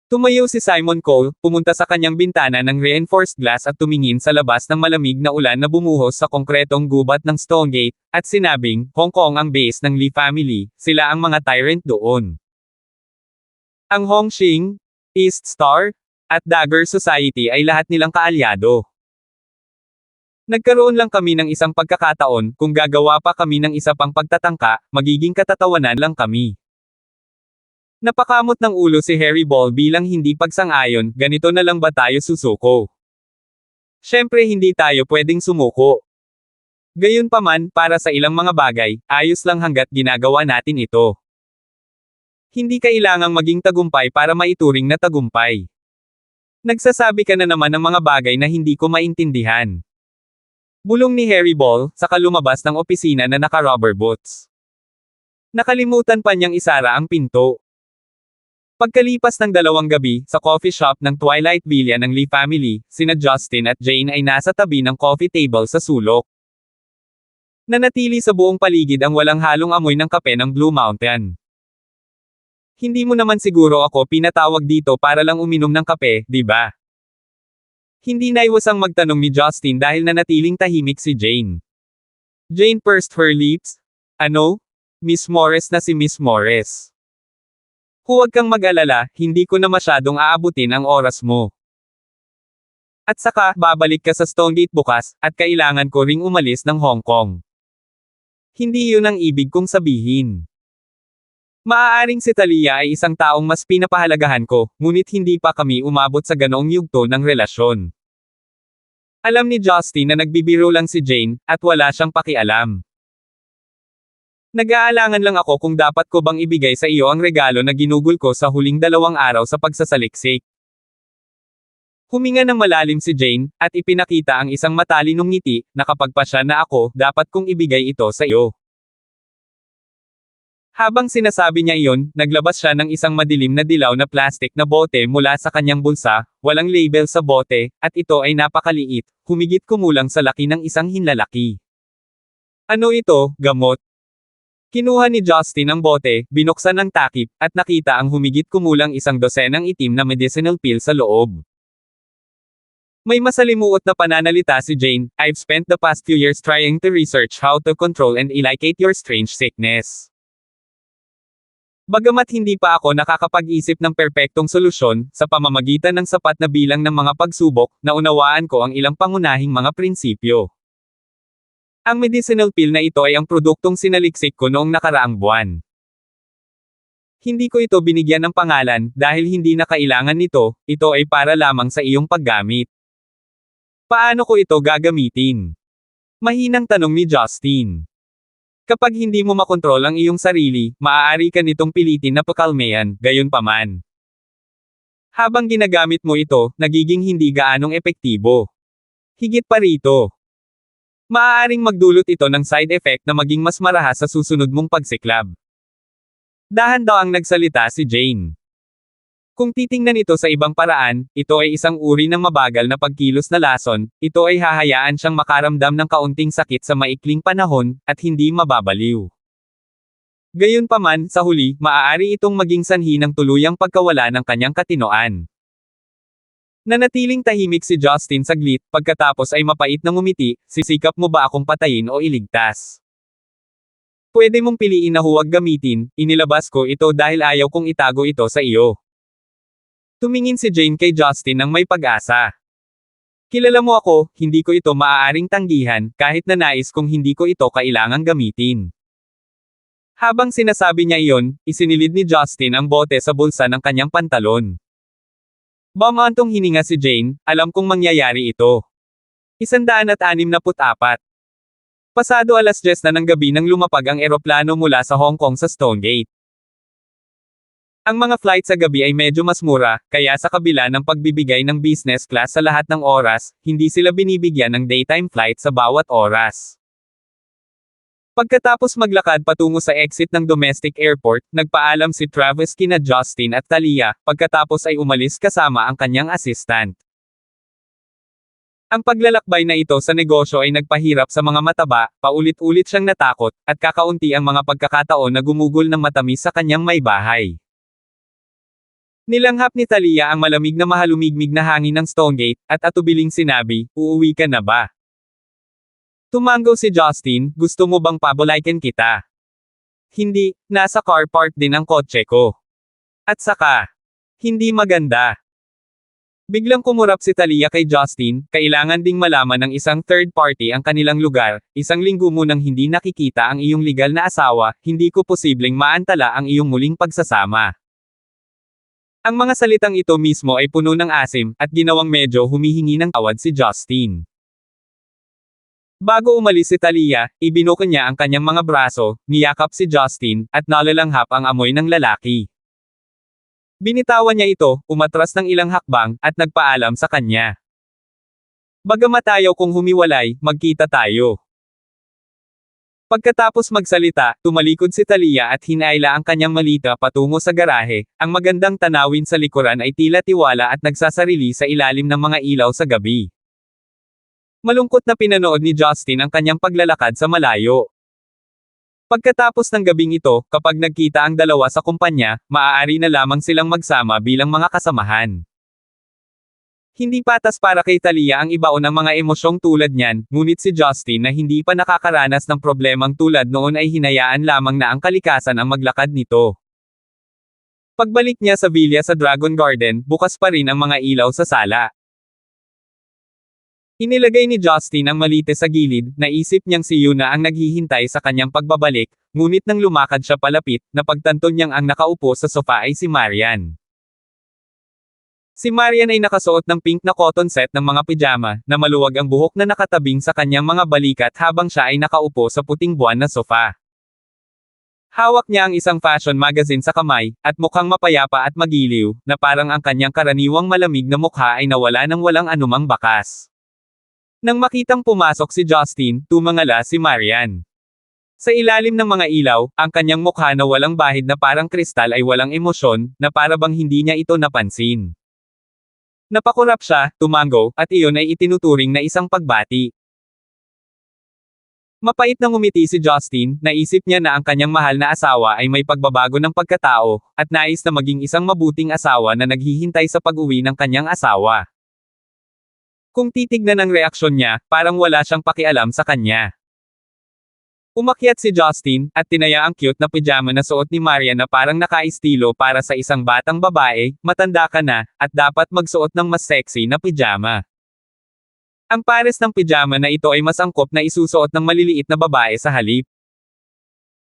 Tumayo si Simon Cole, pumunta sa kanyang bintana ng reinforced glass at tumingin sa labas ng malamig na ulan na bumuhos sa konkretong gubat ng Stonegate, at sinabing, Hong Kong ang base ng Lee family, sila ang mga tyrant doon. Ang Hongqing, East Star, at Dagger Society ay lahat nilang kaalyado. Nagkaroon lang kami ng isang pagkakataon, kung gagawa pa kami ng isa pang pagtatangka, magiging katatawanan lang kami. Napakamot ng ulo si Harry Ball bilang hindi pagsang-ayon, ganito na lang ba tayo susuko? Siyempre hindi tayo pwedeng sumuko. Gayunpaman, para sa ilang mga bagay, ayos lang hanggat ginagawa natin ito. Hindi kailangang maging tagumpay para maituring na tagumpay. Nagsasabi ka na naman ng mga bagay na hindi ko maintindihan. Bulong ni Harry Ball, saka lumabas ng opisina na naka-rubber boots. Nakalimutan pa niyang isara ang pinto. Pagkalipas ng 2 gabi, sa coffee shop ng Twilight Villa ng Lee family, sina Justin at Jane ay nasa tabi ng coffee table sa sulok. Nanatili sa buong paligid ang walang halong amoy ng kape ng Blue Mountain. Hindi mo naman siguro ako pinatawag dito para lang uminom ng kape, di ba? Hindi naiwasang magtanong ni Justin dahil nanatiling tahimik si Jane. Jane pursed her lips. Ano? Miss Morris na si Miss Morris. Huwag kang mag-alala, hindi ko na masyadong aabutin ang oras mo. At saka, babalik ka sa Stonegate bukas, at kailangan ko ring umalis ng Hong Kong. Hindi yun ang ibig kong sabihin. Maaaring si Talia ay isang taong mas pinapahalagahan ko, ngunit hindi pa kami umabot sa ganoong yugto ng relasyon. Alam ni Justin na nagbibiro lang si Jane, at wala siyang pakialam. Nag-aalangan lang ako kung dapat ko bang ibigay sa iyo ang regalo na ginugol ko sa huling 2 araw sa pagsasaliksik. Huminga ng malalim si Jane, at ipinakita ang isang matalinong ngiti, na kapag pa siya na ako, dapat kong ibigay ito sa iyo. Habang sinasabi niya iyon, naglabas siya ng isang madilim na dilaw na plastic na bote mula sa kanyang bulsa, walang label sa bote, at ito ay napakaliit, humigit kumulang sa laki ng isang hinlalaki. Ano ito, gamot? Kinuha ni Justin ang bote, binuksan ng takip, at nakita ang humigit kumulang 12 itim na medicinal pill sa loob. May masalimuot na pananalita si Jane, I've spent the past few years trying to research how to control and eradicate your strange sickness. Bagamat hindi pa ako nakakapag-isip ng perpektong solusyon, sa pamamagitan ng sapat na bilang ng mga pagsubok, naunawaan ko ang ilang pangunahing mga prinsipyo. Ang medicinal pill na ito ay ang produktong sinaliksik ko noong nakaraang buwan. Hindi ko ito binigyan ng pangalan, dahil hindi na kailangan nito, ito ay para lamang sa iyong paggamit. Paano ko ito gagamitin? Mahinang tanong ni Justin. Kapag hindi mo makontrol ang iyong sarili, maaari ka nitong pilitin na pakalmehan, gayunpaman. Habang ginagamit mo ito, nagiging hindi gaanong epektibo. Higit pa rito. Maaaring magdulot ito ng side effect na maging mas marahas sa susunod mong pagsiklab. Dahan-dahang nagsalita si Jane. Kung titingnan ito sa ibang paraan, ito ay isang uri ng mabagal na pagkilos na lason, ito ay hahayaan siyang makaramdam ng kaunting sakit sa maikling panahon, at hindi mababaliw. Gayunpaman, sa huli, maaari itong maging sanhi ng tuluyang pagkawala ng kanyang katinoan. Nanatiling tahimik si Justin saglit, pagkatapos ay mapait na ngumiti, sisikap mo ba akong patayin o iligtas? Pwede mong piliin na huwag gamitin, inilabas ko ito dahil ayaw kong itago ito sa iyo. Tumingin si Jane kay Justin ng may pag-asa. Kilala mo ako, hindi ko ito maaaring tanggihan, kahit na nais kong hindi ko ito kailangang gamitin. Habang sinasabi niya iyon, isinilid ni Justin ang bote sa bulsa ng kanyang pantalon. Bamantong hininga si Jane, alam kong mangyayari ito. 164. Pasado 10:00 na ng gabi nang lumapag ang eroplano mula sa Hong Kong sa Stonegate. Ang mga flight sa gabi ay medyo mas mura, kaya sa kabila ng pagbibigay ng business class sa lahat ng oras, hindi sila binibigyan ng daytime flight sa bawat oras. Pagkatapos maglakad patungo sa exit ng domestic airport, nagpaalam si Travis kina Justin at Talia, pagkatapos ay umalis kasama ang kanyang assistant. Ang paglalakbay na ito sa negosyo ay nagpahirap sa mga mataba, paulit-ulit siyang natakot, at kakaunti ang mga pagkakataon na gumugol ng matamis sa kanyang may bahay. Nilanghap ni Talia ang malamig na mahalumigmig na hangin ng Stonegate, at atubiling sinabi, uuwi ka na ba? Tumango si Justin, gusto mo bang pabulaykin kita? Hindi, nasa car park din ang kotse ko. At saka, hindi maganda. Biglang kumurap si Talia kay Justin, kailangan ding malaman ng isang third party ang kanilang lugar, isang linggo mo nang hindi nakikita ang iyong legal na asawa, hindi ko posibleng maantala ang iyong muling pagsasama. Ang mga salitang ito mismo ay puno ng asim, at ginawang medyo humihingi ng tawad si Justin. Bago umalis si Talia, ibinuko niya ang kanyang mga braso, niyakap si Justin, at nalalanghap ang amoy ng lalaki. Binitawan niya ito, umatras ng ilang hakbang, at nagpaalam sa kanya. Bagamat ayaw kong humiwalay, magkita tayo. Pagkatapos magsalita, tumalikod si Talia at hinayla ang kanyang malita patungo sa garahe. Ang magandang tanawin sa likuran ay tila tiwala at nagsasarili sa ilalim ng mga ilaw sa gabi. Malungkot na pinanood ni Justin ang kanyang paglalakad sa malayo. Pagkatapos ng gabing ito, kapag nagkita ang dalawa sa kumpanya, maaari na lamang silang magsama bilang mga kasamahan. Hindi patas para kay Talia ang ibaon ng mga emosyong tulad niyan, ngunit si Justin na hindi pa nakakaranas ng problemang tulad noon ay hinayaan lamang na ang kalikasan ang maglakad nito. Pagbalik niya sa villa sa Dragon Garden, bukas pa rin ang mga ilaw sa sala. Inilagay ni Justin ang malite sa gilid, naisip niyang si Yuna ang naghihintay sa kanyang pagbabalik, ngunit nang lumakad siya palapit, napagtanto niyang ang nakaupo sa sofa ay si Marian. Si Marian ay nakasuot ng pink na cotton set ng mga pijama, na maluwag ang buhok na nakatabing sa kanyang mga balikat habang siya ay nakaupo sa puting buwan na sofa. Hawak niya ang isang fashion magazine sa kamay, at mukhang mapayapa at magiliw, na parang ang kanyang karaniwang malamig na mukha ay nawala ng walang anumang bakas. Nang makitang pumasok si Justin, tumangala si Marian. Sa ilalim ng mga ilaw, ang kanyang mukha na walang bahid na parang kristal ay walang emosyon, na para bang hindi niya ito napansin. Napakurap siya, tumango, at iyon ay itinuturing na isang pagbati. Mapait na ngumiti si Justin, naisip niya na ang kanyang mahal na asawa ay may pagbabago ng pagkatao, at nais na maging isang mabuting asawa na naghihintay sa pag-uwi ng kanyang asawa. Kung titignan ang reaksyon niya, parang wala siyang pakialam sa kanya. Umakyat si Justin, at tinaya ang cute na pijama na suot ni Marian na parang nakaistilo para sa isang batang babae, matanda ka na, at dapat magsuot ng mas sexy na pijama. Ang pares ng pijama na ito ay mas angkop na isusuot ng maliliit na babae sa halip.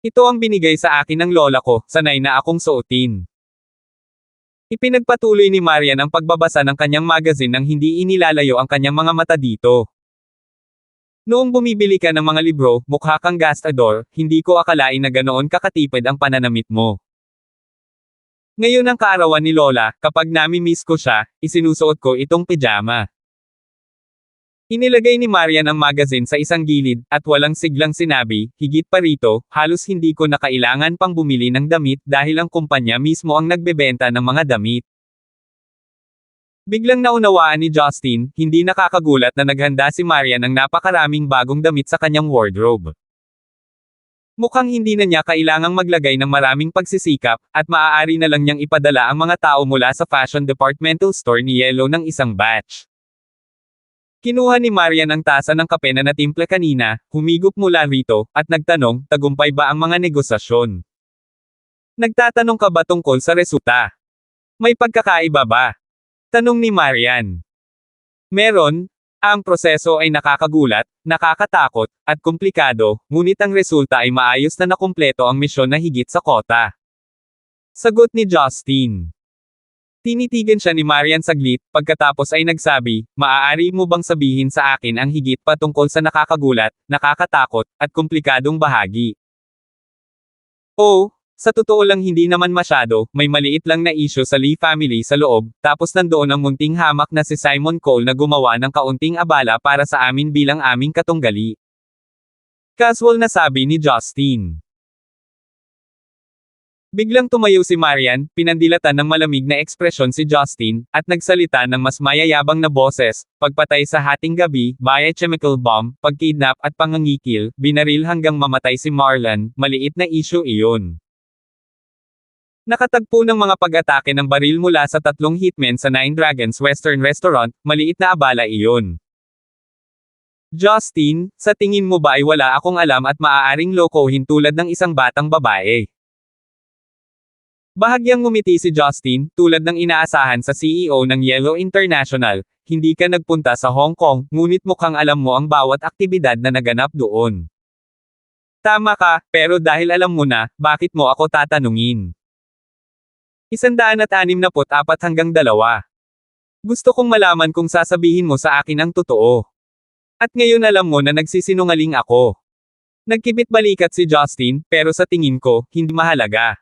Ito ang binigay sa akin ng lola ko, sanay na akong suotin. Ipinagpatuloy ni Marian ang pagbabasa ng kanyang magazine nang hindi inilalayo ang kanyang mga mata dito. Noong bumibili ka ng mga libro, mukha kang gastador, hindi ko akalain na ganoon kakatipid ang pananamit mo. Ngayon ang kaarawan ni Lola, kapag nami-miss ko siya, isinusuot ko itong pijama. Inilagay ni Marian ang magazine sa isang gilid, at walang siglang sinabi, higit pa rito, halos hindi ko na kailangan pang bumili ng damit dahil ang kumpanya mismo ang nagbebenta ng mga damit. Biglang naunawaan ni Justin, hindi nakakagulat na naghanda si Marian ng napakaraming bagong damit sa kanyang wardrobe. Mukhang hindi na niya kailangang maglagay ng maraming pagsisikap, at maaari na lang niyang ipadala ang mga tao mula sa fashion departmental store ni Yellow ng isang batch. Kinuha ni Marian ang tasa ng kape na natimpla kanina, humigop mula rito, at nagtanong, tagumpay ba ang mga negosasyon? Nagtatanong ka ba tungkol sa resulta? May pagkakaiba ba? Tanong ni Marian. Meron, ang proseso ay nakakagulat, nakakatakot, at komplikado, ngunit ang resulta ay maayos na nakumpleto ang misyon na higit sa kota. Sagot ni Justin. Tinitigan siya ni Marian saglit, pagkatapos ay nagsabi, maaari mo bang sabihin sa akin ang higit pa tungkol sa nakakagulat, nakakatakot, at komplikadong bahagi? Oh, sa totoo lang hindi naman masyado, may maliit lang na issue sa Lee family sa loob, tapos nandoon ang munting hamak na si Simon Cole na gumawa ng kaunting abala para sa amin bilang aming katunggali. Casual na sabi ni Justin. Biglang tumayo si Marian, pinandilatan ng malamig na ekspresyon si Justin, at nagsalita ng mas mayayabang na boses, pagpatay sa hating gabi, biochemical bomb, pagkidnap at pangangikil, binaril hanggang mamatay si Marlon, maliit na issue iyon. Nakatagpo ng mga pag-atake ng baril mula sa 3 hitmen sa Nine Dragons Western Restaurant, maliit na abala iyon. Justin, sa tingin mo ba ay wala akong alam at maaaring lokohin tulad ng isang batang babae? Bahagyang ngumiti si Justin, tulad ng inaasahan sa CEO ng Yellow International, hindi ka nagpunta sa Hong Kong, ngunit mukhang alam mo ang bawat aktibidad na naganap doon. Tama ka, pero dahil alam mo na, bakit mo ako tatanungin? 164 hanggang 2. Gusto kong malaman kung sasabihin mo sa akin ang totoo. At ngayon alam mo na nagsisinungaling ako. Nagkibit balikat si Justin, pero sa tingin ko, hindi mahalaga.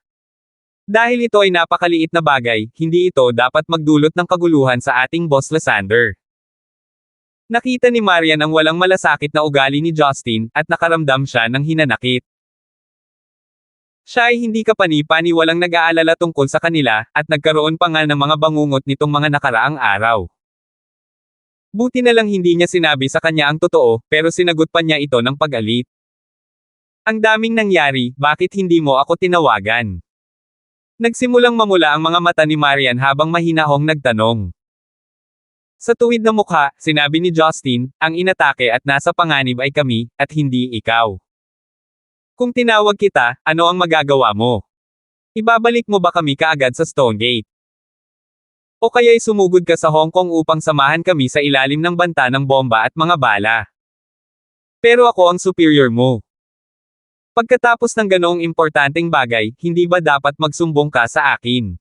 Dahil ito ay napakaliit na bagay, hindi ito dapat magdulot ng kaguluhan sa ating boss Lysander. Nakita ni Marian ang walang malasakit na ugali ni Justin, at nakaramdam siya ng hinanakit. Siya ay hindi kapani-paniwalang nag-aalala tungkol sa kanila, at nagkaroon pa nga ng mga bangungot nitong mga nakaraang araw. Buti na lang hindi niya sinabi sa kanya ang totoo, pero sinagot pa niya ito ng pag-alit. Ang daming nangyari, bakit hindi mo ako tinawagan? Nagsimulang mamula ang mga mata ni Marian habang mahinahong nagtanong. Sa tuwid na mukha, sinabi ni Justin, ang inatake at nasa panganib ay kami, at hindi ikaw. Kung tinawag kita, ano ang magagawa mo? Ibabalik mo ba kami kaagad sa Stonegate? O kaya'y sumugod ka sa Hong Kong upang samahan kami sa ilalim ng banta ng bomba at mga bala? Pero ako ang superior mo. Pagkatapos ng ganoong importanteng bagay, hindi ba dapat magsumbong ka sa akin?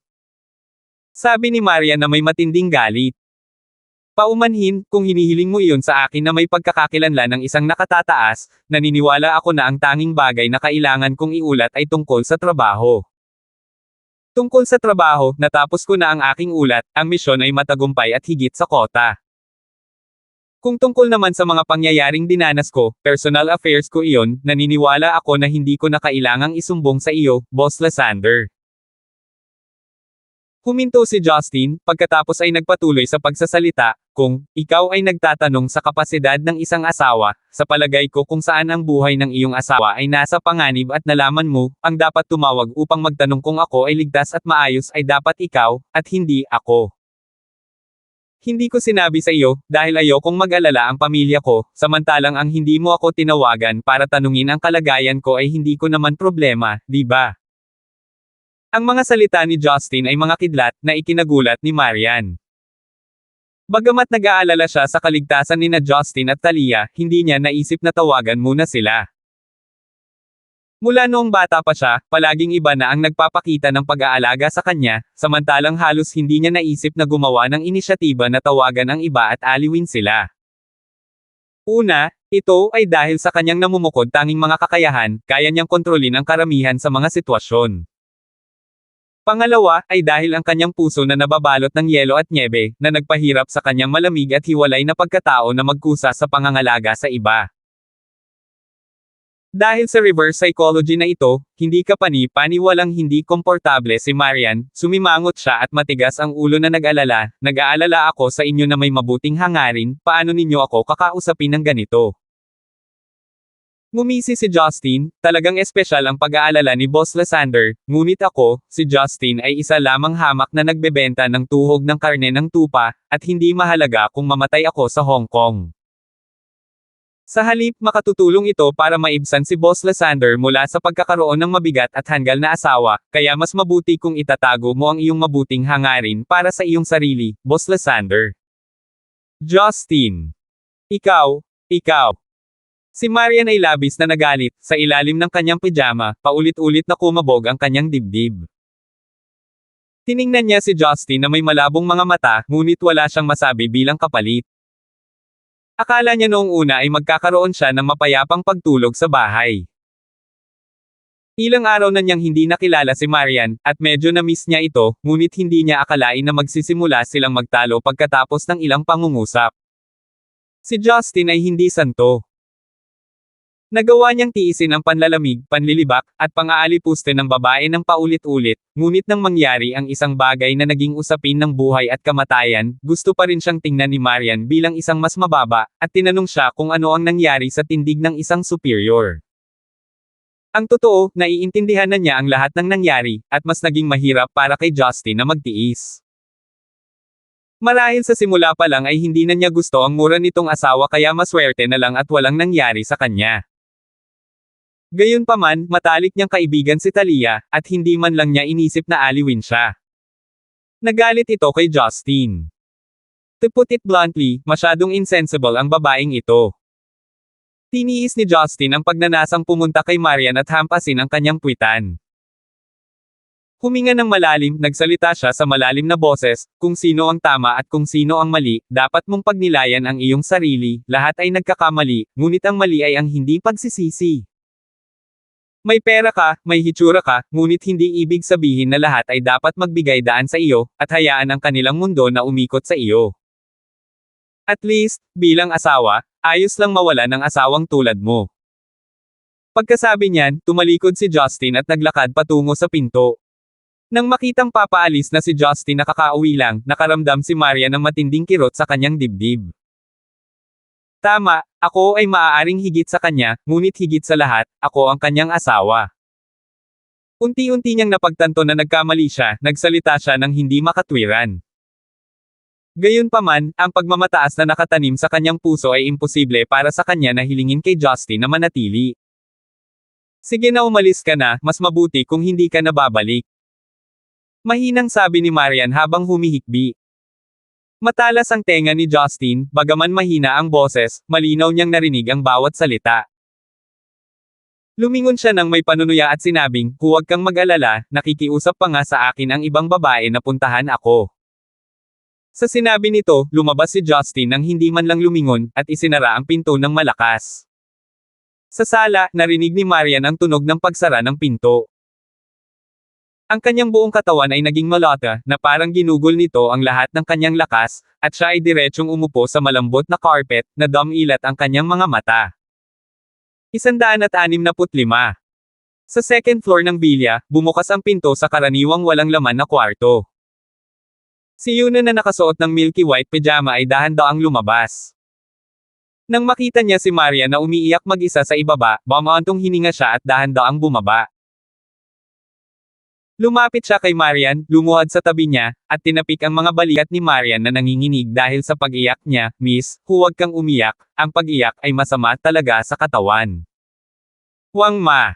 Sabi ni Marian na may matinding galit. Paumanhin, kung hinihiling mo iyon sa akin na may pagkakakilanlan ng isang nakatataas, naniniwala ako na ang tanging bagay na kailangan kong iulat ay tungkol sa trabaho. Tungkol sa trabaho, natapos ko na ang aking ulat, ang misyon ay matagumpay at higit sa kota. Kung tungkol naman sa mga pangyayaring dinanas ko, personal affairs ko iyon, naniniwala ako na hindi ko na kailangang isumbong sa iyo, Boss Lysander. Huminto si Justin, pagkatapos ay nagpatuloy sa pagsasalita, kung ikaw ay nagtatanong sa kapasidad ng isang asawa, sa palagay ko kung saan ang buhay ng iyong asawa ay nasa panganib at nalaman mo, ang dapat tumawag upang magtanong kung ako ay ligtas at maayos ay dapat ikaw, at hindi ako. Hindi ko sinabi sa iyo, dahil ayokong mag-alala ang pamilya ko, samantalang ang hindi mo ako tinawagan para tanungin ang kalagayan ko ay hindi ko naman problema, di ba? Ang mga salita ni Justin ay mga kidlat na ikinagulat ni Marian. Bagamat nag-aalala siya sa kaligtasan nina Justin at Talia, hindi niya naisip na tawagan muna sila. Mula noong bata pa siya, palaging iba na ang nagpapakita ng pag-aalaga sa kanya, samantalang halos hindi niya naisip na gumawa ng inisyatiba na tawagan ang iba at aliwin sila. Una, ito ay dahil sa kanyang namumukod tanging mga kakayahan, kaya niyang kontrolin ang karamihan sa mga sitwasyon. Pangalawa, ay dahil ang kanyang puso na nababalot ng yelo at nyebe, na nagpahirap sa kanyang malamig at hiwalay na pagkatao na magkusa sa pangangalaga sa iba. Dahil sa reverse psychology na ito, hindi kapani-paniwalang hindi komportable si Marian, sumimangot siya at matigas ang ulo na nag-aalala ako sa inyo na may mabuting hangarin, paano ninyo ako kakausapin ng ganito? Ngumisi si Justin, talagang espesyal ang pag-aalala ni Boss Lysander, ngunit ako, si Justin ay isa lamang hamak na nagbebenta ng tuhog ng karne ng tupa, at hindi mahalaga kung mamatay ako sa Hong Kong. Sa halip, makatutulong ito para maibsan si Boss Lysander mula sa pagkakaroon ng mabigat at hanggal na asawa, kaya mas mabuti kung itatago mo ang iyong mabuting hangarin para sa iyong sarili, Boss Lysander. Justin. Ikaw. Si Marian ay labis na nagalit, sa ilalim ng kanyang pijama, paulit-ulit na kumabog ang kanyang dibdib. Tiningnan niya si Justin na may malabong mga mata, ngunit wala siyang masabi bilang kapalit. Akala niya noong una ay magkakaroon siya ng mapayapang pagtulog sa bahay. Ilang araw na niyang hindi nakilala si Marian, at medyo na-miss niya ito, ngunit hindi niya akalain na magsisimula silang magtalo pagkatapos ng ilang pangungusap. Si Justin ay hindi santo. Nagawa niyang tiisin ang panlalamig, panlilibak, at pang-aalipuste ng babae ng paulit-ulit, ngunit nang mangyari ang isang bagay na naging usapin ng buhay at kamatayan, gusto pa rin siyang tingnan ni Marian bilang isang mas mababa, at tinanong siya kung ano ang nangyari sa tindig ng isang superior. Ang totoo, naiintindihan na niya ang lahat ng nangyari, at mas naging mahirap para kay Justin na magtiis. Marahil sa simula pa lang ay hindi na niya gusto ang mura nitong asawa kaya maswerte na lang at walang nangyari sa kanya. Gayunpaman, matalik niyang kaibigan si Talia, at hindi man lang niya inisip na aliwin siya. Nagalit ito kay Justin. To put it bluntly, masyadong insensible ang babaeng ito. Tiniis ni Justin ang pagnanasang pumunta kay Marian at hampasin ang kanyang puwitan. Huminga ng malalim, nagsalita siya sa malalim na boses, kung sino ang tama at kung sino ang mali, dapat mong pagnilayan ang iyong sarili, lahat ay nagkakamali, ngunit ang mali ay ang hindi pagsisisi. May pera ka, may hitsura ka, ngunit hindi ibig sabihin na lahat ay dapat magbigay daan sa iyo, at hayaan ang kanilang mundo na umikot sa iyo. At least, bilang asawa, ayos lang mawala ng asawang tulad mo. Pagkasabi niyan, tumalikod si Justin at naglakad patungo sa pinto. Nang makitang papaalis na si Justin na kakauwi lang, nakaramdam si Maria ng matinding kirot sa kanyang dibdib. Tama, ako ay maaaring higit sa kanya, ngunit higit sa lahat, ako ang kanyang asawa. Unti-unti niyang napagtanto na nagkamali siya, nagsalita siya ng hindi makatwiran. Gayunpaman, ang pagmamataas na nakatanim sa kanyang puso ay imposible para sa kanya na hilingin kay Justin na manatili. Sige na umalis ka na, mas mabuti kung hindi ka na babalik. Mahinang sabi ni Marian habang humihikbi. Matalas ang tenga ni Justin, bagaman mahina ang boses, malinaw niyang narinig ang bawat salita. Lumingon siya ng may panunuya at sinabing, huwag kang mag-alala, nakikiusap pa nga sa akin ang ibang babae na puntahan ako. Sa sinabi nito, lumabas si Justin nang hindi man lang lumingon, at isinara ang pinto ng malakas. Sa sala, narinig ni Marian ang tunog ng pagsara ng pinto. Ang kanyang buong katawan ay naging malata, na parang ginugol nito ang lahat ng kanyang lakas, at siya ay diretsyong umupo sa malambot na carpet, na dumilat ang kanyang mga mata. 165. Sa second floor ng bilya, bumukas ang pinto sa karaniwang walang laman na kwarto. Si Yuna na nakasuot ng milky white pajama ay dahan-daang lumabas. Nang makita niya si Maria na umiiyak mag-isa sa ibaba, bumantong hininga siya at dahan-daang bumaba. Lumapit siya kay Marian, lumuhad sa tabi niya, at tinapik ang mga balikat ni Marian na nanginginig dahil sa pag-iyak niya. Miss, huwag kang umiyak, ang pag-iyak ay masama talaga sa katawan. Huwag ma.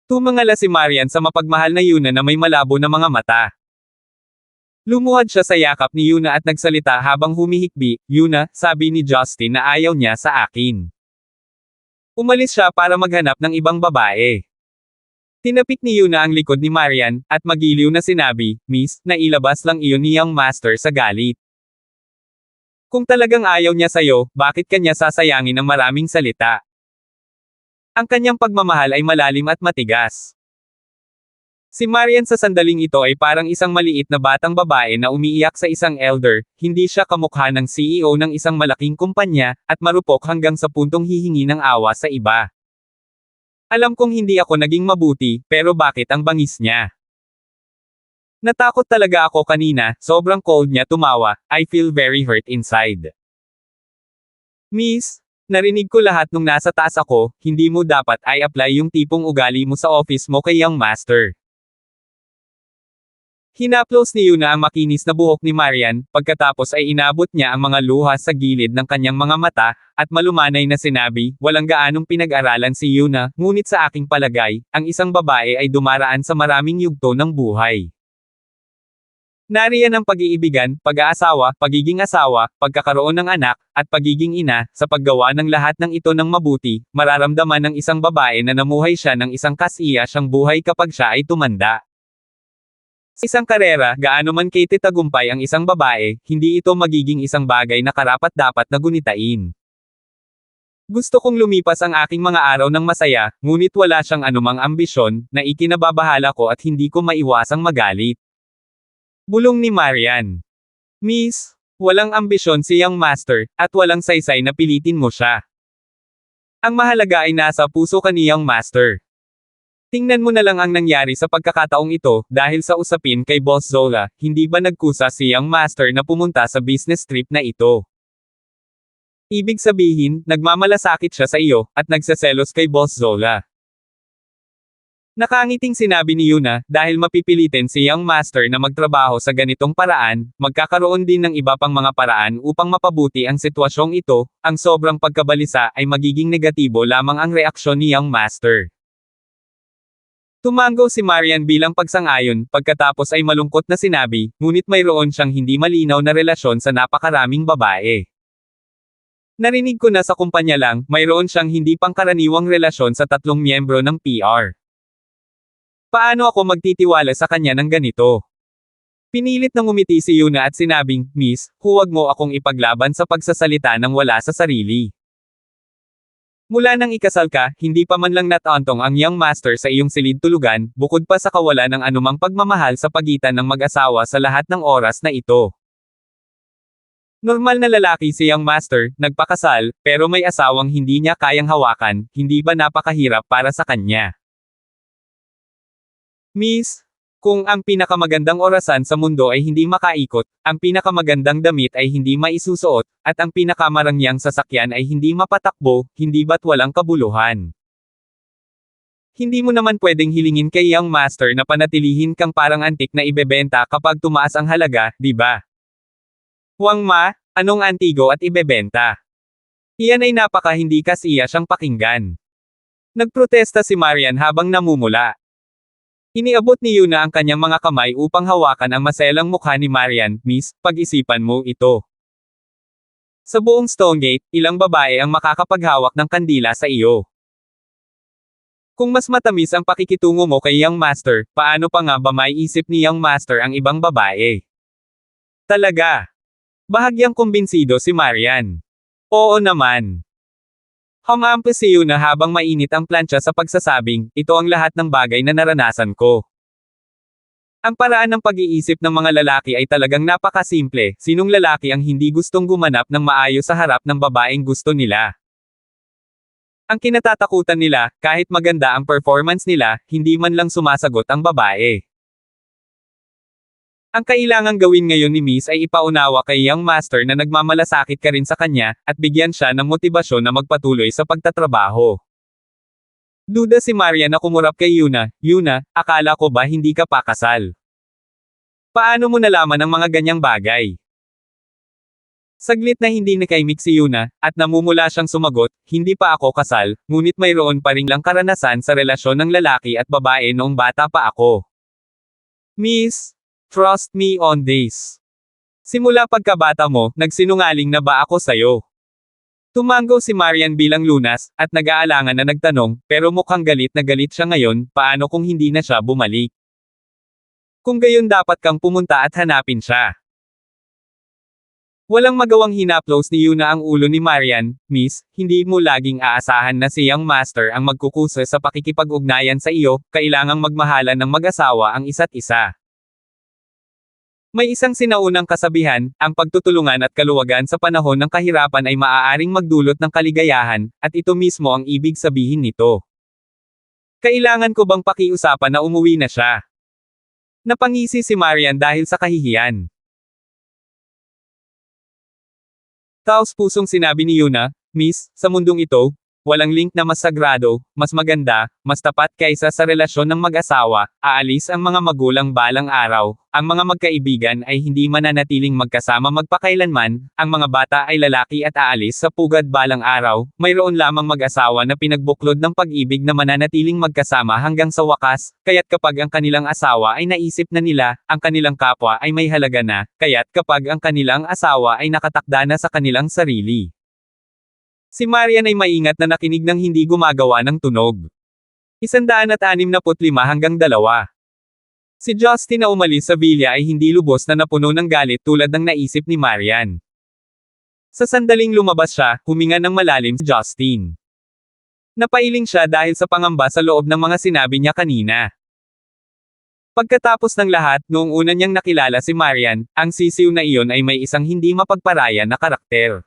Tumangala si Marian sa mapagmahal na Yuna na may malabo na mga mata. Lumuhad siya sa yakap ni Yuna at nagsalita habang humihikbi, Yuna, sabi ni Justin na ayaw niya sa akin. Umalis siya para maghanap ng ibang babae. Tinapik ni Yuna ang likod ni Marian, at magiliw na sinabi, Miss, nailabas lang iyon ni Young Master sa galit. Kung talagang ayaw niya sa'yo, bakit kanya sasayangin ng maraming salita? Ang kanyang pagmamahal ay malalim at matigas. Si Marian sa sandaling ito ay parang isang maliit na batang babae na umiiyak sa isang elder, hindi siya kamukha ng CEO ng isang malaking kumpanya, at marupok hanggang sa puntong hihingi ng awa sa iba. Alam kong hindi ako naging mabuti, pero bakit ang bangis niya? Natakot talaga ako kanina, sobrang cold niya tumawa, I feel very hurt inside. Miss, narinig ko lahat nung nasa taas ako, hindi mo dapat i-apply yung tipong ugali mo sa office mo kay Young Master. Hinaplos ni Yuna ang makinis na buhok ni Marian, pagkatapos ay inabot niya ang mga luha sa gilid ng kanyang mga mata, at malumanay na sinabi, walang gaanong pinag-aralan si Yuna, ngunit sa aking palagay, ang isang babae ay dumaraan sa maraming yugto ng buhay. Nariyan ang pag-iibigan, pag-aasawa, pagiging asawa, pagkakaroon ng anak, at pagiging ina, sa paggawa ng lahat ng ito ng mabuti, mararamdaman ng isang babae na namuhay siya ng isang kasiya siyang buhay kapag siya ay tumanda. Sa isang karera, gaano man tagumpay ang isang babae, hindi ito magiging isang bagay na karapat-dapat na gunitain. Gusto kong lumipas ang aking mga araw ng masaya, ngunit wala siyang anumang ambisyon, na ikinababahala ko at hindi ko maiwasang magalit. Bulong ni Marian. Miss, walang ambisyon si Young Master, at walang saysay na pilitin mo siya. Ang mahalaga ay nasa puso ka ni Young Master. Tingnan mo na lang ang nangyari sa pagkakataong ito, dahil sa usapin kay Boss Zola, hindi ba nagkusa si Young Master na pumunta sa business trip na ito? Ibig sabihin, nagmamalasakit siya sa iyo, at nagseselos kay Boss Zola. Nakangiting sinabi ni Yuna, dahil mapipilitin si Young Master na magtrabaho sa ganitong paraan, magkakaroon din ng iba pang mga paraan upang mapabuti ang sitwasyong ito, ang sobrang pagkabalisa ay magiging negatibo lamang ang reaksyon ni Young Master. Tumango si Marian bilang pagsang-ayon, pagkatapos ay malungkot na sinabi, ngunit mayroon siyang hindi malinaw na relasyon sa napakaraming babae. Narinig ko na sa kumpanya lang, mayroon siyang hindi pangkaraniwang relasyon sa 3 miyembro ng PR. Paano ako magtitiwala sa kanya ng ganito? Pinilit na ngumiti si Yuna at sinabing, Miss, huwag mo akong ipaglaban sa pagsasalita ng wala sa sarili. Mula nang ikasal ka, hindi pa man lang natantong ang Young Master sa iyong silid tulugan, bukod pa sa kawalan ng anumang pagmamahal sa pagitan ng mag-asawa sa lahat ng oras na ito. Normal na lalaki si Young Master, nagpakasal, pero may asawang hindi niya kayang hawakan, hindi ba napakahirap para sa kanya? Miss, kung ang pinakamagandang orasan sa mundo ay hindi makaikot, ang pinakamagandang damit ay hindi maisusuot, at ang pinakamarangyang sasakyan ay hindi mapatakbo, hindi ba't walang kabuluhan? Hindi mo naman pwedeng hilingin kay Young Master na panatilihin kang parang antik na ibebenta kapag tumaas ang halaga, di ba? Huwag ma, anong antigo at ibebenta? Iyan ay napaka hindi kasiya siyang pakinggan. Nagprotesta si Marian habang namumula. Iniabot ni Yuna ang kanyang mga kamay upang hawakan ang maselang mukha ni Marian, Miss, pag-isipan mo ito. Sa buong Stonegate, ilang babae ang makakapaghawak ng kandila sa iyo. Kung mas matamis ang pakikitungo mo kay Young Master, paano pa nga ba may isip ni Young Master ang ibang babae? Talaga? Bahagyang kumbinsido si Marian. Oo naman. Humampas si Yuna habang mainit ang plancha sa pagsasabing, ito ang lahat ng bagay na naranasan ko. Ang paraan ng pag-iisip ng mga lalaki ay talagang napakasimple, sinong lalaki ang hindi gustong gumanap ng maayos sa harap ng babaeng gusto nila. Ang kinatatakutan nila, kahit maganda ang performance nila, hindi man lang sumasagot ang babae. Ang kailangang gawin ngayon ni Miss ay ipaunawa kay Young Master na nagmamalasakit ka rin sa kanya, at bigyan siya ng motibasyon na magpatuloy sa pagtatrabaho. Duda si Marian na kumurap kay Yuna, Yuna, akala ko ba hindi ka pa kasal? Paano mo nalaman ang mga ganyang bagay? Saglit na hindi nakaimik si Yuna, at namumula siyang sumagot, hindi pa ako kasal, ngunit mayroon pa rin lang karanasan sa relasyon ng lalaki at babae noong bata pa ako. Miss, trust me on this. Simula pagkabata mo, nagsinungaling na ba ako sayo? Tumango si Marian bilang lunas, at nag-aalangan na nagtanong, pero mukhang galit na galit siya ngayon, paano kung hindi na siya bumalik? Kung gayon dapat kang pumunta at hanapin siya. Walang magawang hinaplos ni Yuna ang ulo ni Marian, Miss, hindi mo laging aasahan na si Young Master ang magkukusa sa pakikipag-ugnayan sa iyo, kailangang magmahalan ng mag-asawa ang isa't isa. May isang sinaunang kasabihan, ang pagtutulungan at kaluwagan sa panahon ng kahirapan ay maaaring magdulot ng kaligayahan, at ito mismo ang ibig sabihin nito. Kailangan ko bang pakiusapan na umuwi na siya? Napangisi si Marian dahil sa kahihiyan. Taos-pusong sinabi ni Yuna, Miss, sa mundong ito, walang link na mas sagrado, mas maganda, mas tapat kaysa sa relasyon ng mag-asawa, aalis ang mga magulang balang araw, ang mga magkaibigan ay hindi mananatiling magkasama magpakailanman, ang mga bata ay lalaki at aalis sa pugad balang araw, mayroon lamang mag-asawa na pinagbuklod ng pag-ibig na mananatiling magkasama hanggang sa wakas, kaya't kapag ang kanilang asawa ay naisip na nila, ang kanilang kapwa ay may halaga na, kaya't kapag ang kanilang asawa ay nakatakda na sa kanilang sarili. Si Marian ay maingat na nakinig ng hindi gumagawa ng tunog. 165 hanggang 2. Si Justin na umalis sa villa ay hindi lubos na napuno ng galit tulad ng naisip ni Marian. Sa sandaling lumabas siya, huminga ng malalim si Justin. Napailing siya dahil sa pangamba sa loob ng mga sinabi niya kanina. Pagkatapos ng lahat, noong una niyang nakilala si Marian, ang sisiw na iyon ay may isang hindi mapagparaya na karakter.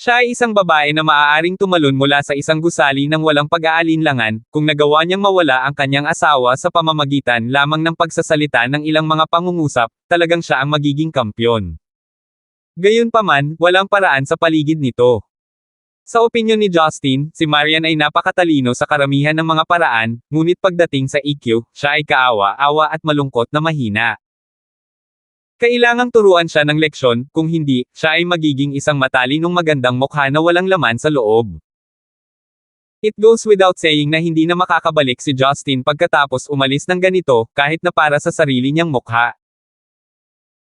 Siya ay isang babae na maaaring tumalon mula sa isang gusali ng walang pag-aalinlangan, kung nagawa niyang mawala ang kanyang asawa sa pamamagitan lamang ng pagsasalita ng ilang mga pangungusap, talagang siya ang magiging kampyon. Gayunpaman, walang paraan sa paligid nito. Sa opinyon ni Justin, si Marian ay napakatalino sa karamihan ng mga paraan, ngunit pagdating sa EQ, siya ay kaawa-awa at malungkot na mahina. Kailangang turuan siya ng leksyon, kung hindi, siya ay magiging isang matalinong magandang mukha na walang laman sa loob. It goes without saying na hindi na makakabalik si Justin pagkatapos umalis ng ganito, kahit na para sa sarili niyang mukha.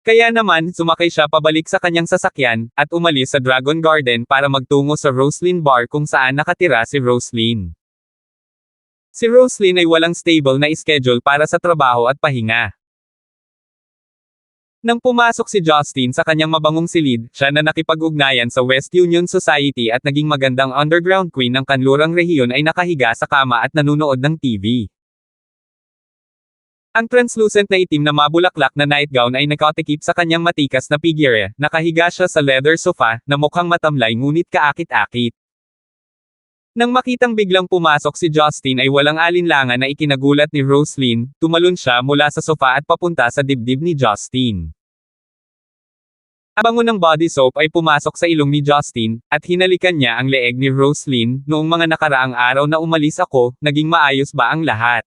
Kaya naman, sumakay siya pabalik sa kanyang sasakyan, at umalis sa Dragon Garden para magtungo sa Roslyn Bar kung saan nakatira si Roslyn. Si Roslyn ay walang stable na schedule para sa trabaho at pahinga. Nang pumasok si Justin sa kanyang mabangong silid, siya na nakipag-ugnayan sa West Union Society at naging magandang underground queen ng kanlurang rehiyon ay nakahiga sa kama at nanunood ng TV. Ang translucent na itim na mabulaklak na nightgown ay nakatikip sa kanyang matikas na figure, nakahiga siya sa leather sofa, na mukhang matamlay ngunit kaakit-akit. Nang makitang biglang pumasok si Justin ay walang alinlangan na ikinagulat ni Roslyn, tumalon siya mula sa sofa at papunta sa dibdib ni Justin. Ang bango ng body soap ay pumasok sa ilong ni Justin, at hinalikan niya ang leeg ni Roslyn. Noong mga nakaraang araw na umalis ako, naging maayos ba ang lahat?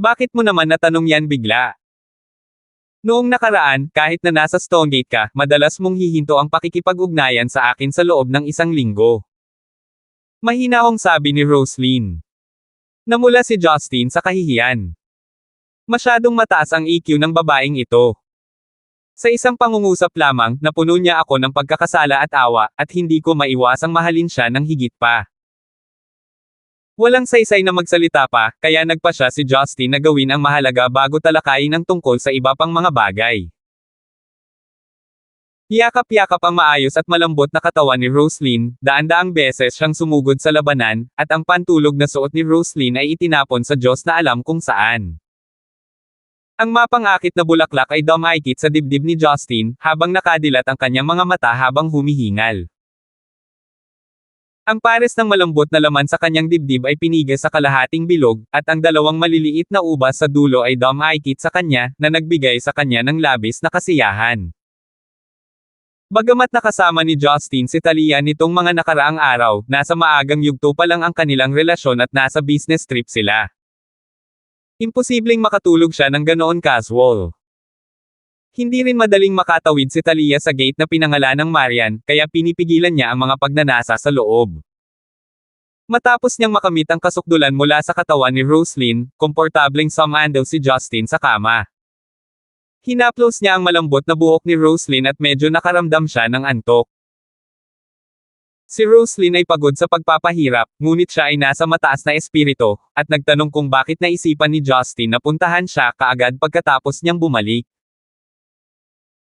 Bakit mo naman natanong yan bigla? Noong nakaraan, kahit na nasa Stonegate ka, madalas mong hihinto ang pakikipag-ugnayan sa akin sa loob ng isang linggo. Mahinahong sabi ni Roslyn. Namula si Justin sa kahihiyan. Masyadong mataas ang EQ ng babaeng ito. Sa isang pangungusap lamang, napuno niya ako ng pagkakasala at awa, at hindi ko maiwasang mahalin siya ng higit pa. Walang saysay na magsalita pa, kaya nagpa siya si Justin na gawin ang mahalaga bago talakayin ang tungkol sa iba pang mga bagay. Yakap-yakap ang maayos at malambot na katawan ni Roslyn, daan-daang beses siyang sumugod sa labanan, at ang pantulog na suot ni Roslyn ay itinapon sa Diyos na alam kung saan. Ang mapangakit na bulaklak ay dumaikit sa dibdib ni Justin, habang nakadilat ang kanyang mga mata habang humihingal. Ang pares ng malambot na laman sa kanyang dibdib ay pinigas sa kalahating bilog, at ang dalawang maliliit na ubas sa dulo ay dumaikit sa kanya, na nagbigay sa kanya ng labis na kasiyahan. Bagamat nakasama ni Justin si Talia nitong mga nakaraang araw, nasa maagang yugto pa lang ang kanilang relasyon at nasa business trip sila. Imposibleng makatulog siya ng ganoon casual. Hindi rin madaling makatawid si Talia sa gate na pinangalan ng Marian, kaya pinipigilan niya ang mga pagnanasa sa loob. Matapos niyang makamit ang kasukdulan mula sa katawan ni Roslyn, komportableng sumandal si Justin sa kama. Hinaplos niya ang malambot na buhok ni Roslyn at medyo nakaramdam siya ng antok. Si Roslyn ay pagod sa pagpapahirap, ngunit siya ay nasa mataas na espiritu, at nagtanong kung bakit naisipan ni Justin na puntahan siya kaagad pagkatapos niyang bumalik.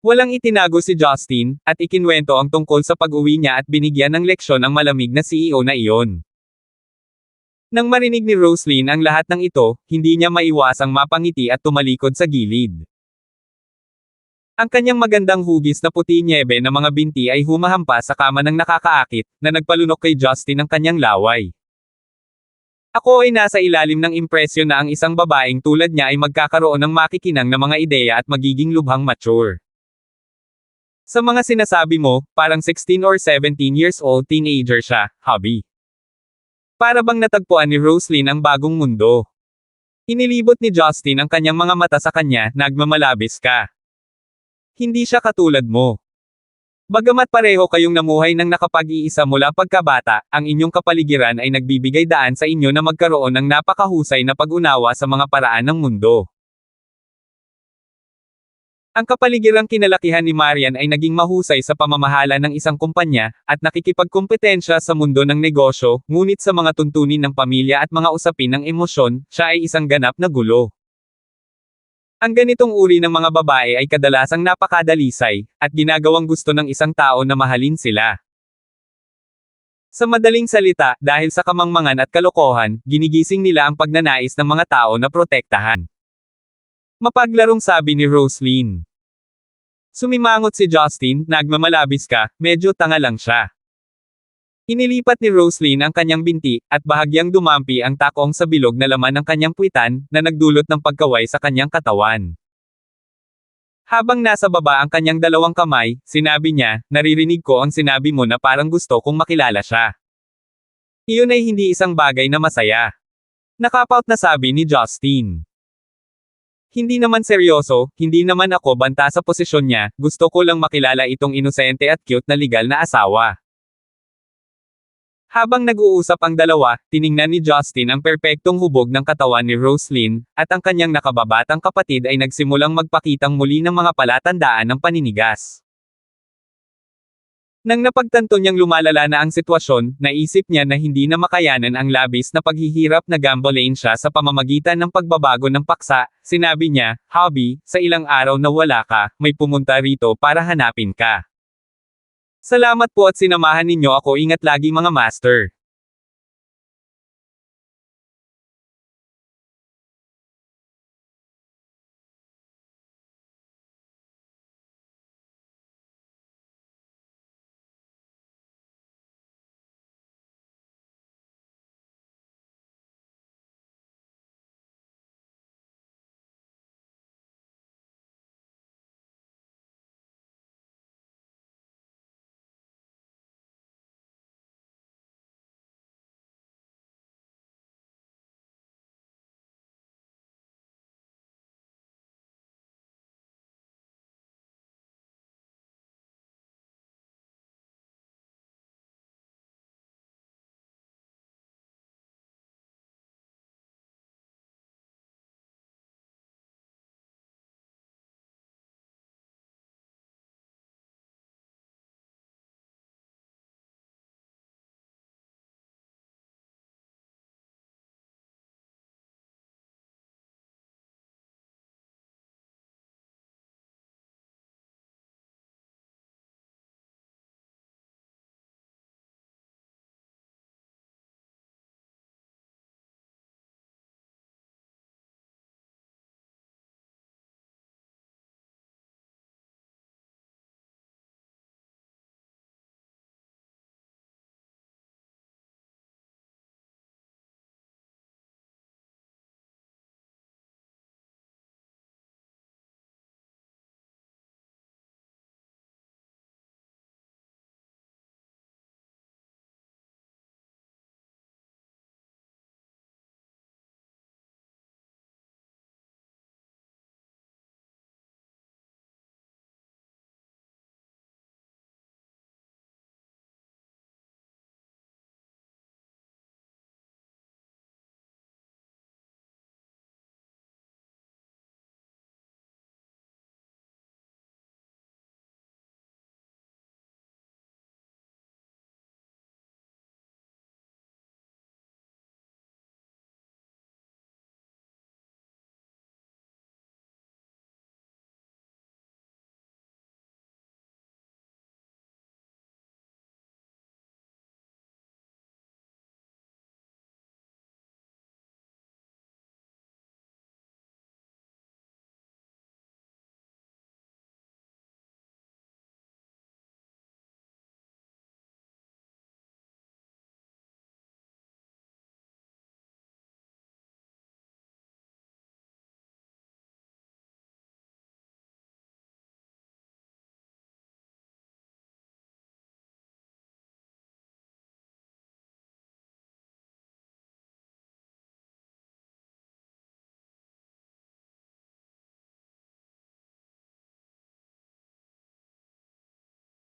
Walang itinago si Justin, at ikinwento ang tungkol sa pag-uwi niya at binigyan ng leksyon ang malamig na CEO na iyon. Nang marinig ni Roslyn ang lahat ng ito, hindi niya maiwasang mapangiti at tumalikod sa gilid. Ang kanyang magandang hugis na puti nyebe na mga binti ay humahampas sa kama ng nakakaakit, na nagpalunok kay Justin ng kanyang laway. Ako ay nasa ilalim ng impresyon na ang isang babaeng tulad niya ay magkakaroon ng makikinang na mga ideya at magiging lubhang mature. Sa mga sinasabi mo, parang 16 or 17 years old teenager siya, hubby. Para bang natagpuan ni Roslyn ang bagong mundo. Inilibot ni Justin ang kanyang mga mata sa kanya, nagmamalabis ka. Hindi siya katulad mo. Bagamat pareho kayong namuhay ng nakapag-iisa mula pagkabata, ang inyong kapaligiran ay nagbibigay daan sa inyo na magkaroon ng napakahusay na pag-unawa sa mga paraan ng mundo. Ang kapaligirang kinalakihan ni Marian ay naging mahusay sa pamamahala ng isang kumpanya, at nakikipagkompetensya sa mundo ng negosyo, ngunit sa mga tuntunin ng pamilya at mga usapin ng emosyon, siya ay isang ganap na gulo. Ang ganitong uri ng mga babae ay kadalasang napakadalisay, at ginagawang gusto ng isang tao na mahalin sila. Sa madaling salita, dahil sa kamangmangan at kalokohan, ginigising nila ang pagnanais ng mga tao na protektahan. Mapaglarong sabi ni Roslyn. Sumimangot si Justin, nagmamalabis ka, medyo tanga lang siya. Inilipat ni Roslyn ang kanyang binti, at bahagyang dumampi ang takong sa bilog na laman ng kanyang puwitan, na nagdulot ng pagkaway sa kanyang katawan. Habang nasa baba ang kanyang dalawang kamay, sinabi niya, naririnig ko ang sinabi mo na parang gusto kong makilala siya. Iyon ay hindi isang bagay na masaya. Nakapout na sabi ni Justin. Hindi naman seryoso, hindi naman ako banta sa posisyon niya, gusto ko lang makilala itong inosente at cute na legal na asawa. Habang nag-uusap ang dalawa, tiningnan ni Justin ang perpektong hubog ng katawan ni Roslyn, at ang kanyang nakababatang kapatid ay nagsimulang magpakitang muli ng mga palatandaan ng paninigas. Nang napagtanto niyang lumalala na ang sitwasyon, naisip niya na hindi na makayanan ang labis na paghihirap na gambolain siya sa pamamagitan ng pagbabago ng paksa. Sinabi niya, Hobby, sa ilang araw na wala ka, may pumunta rito para hanapin ka. Salamat po at sinamahan ninyo ako, ingat lagi mga master.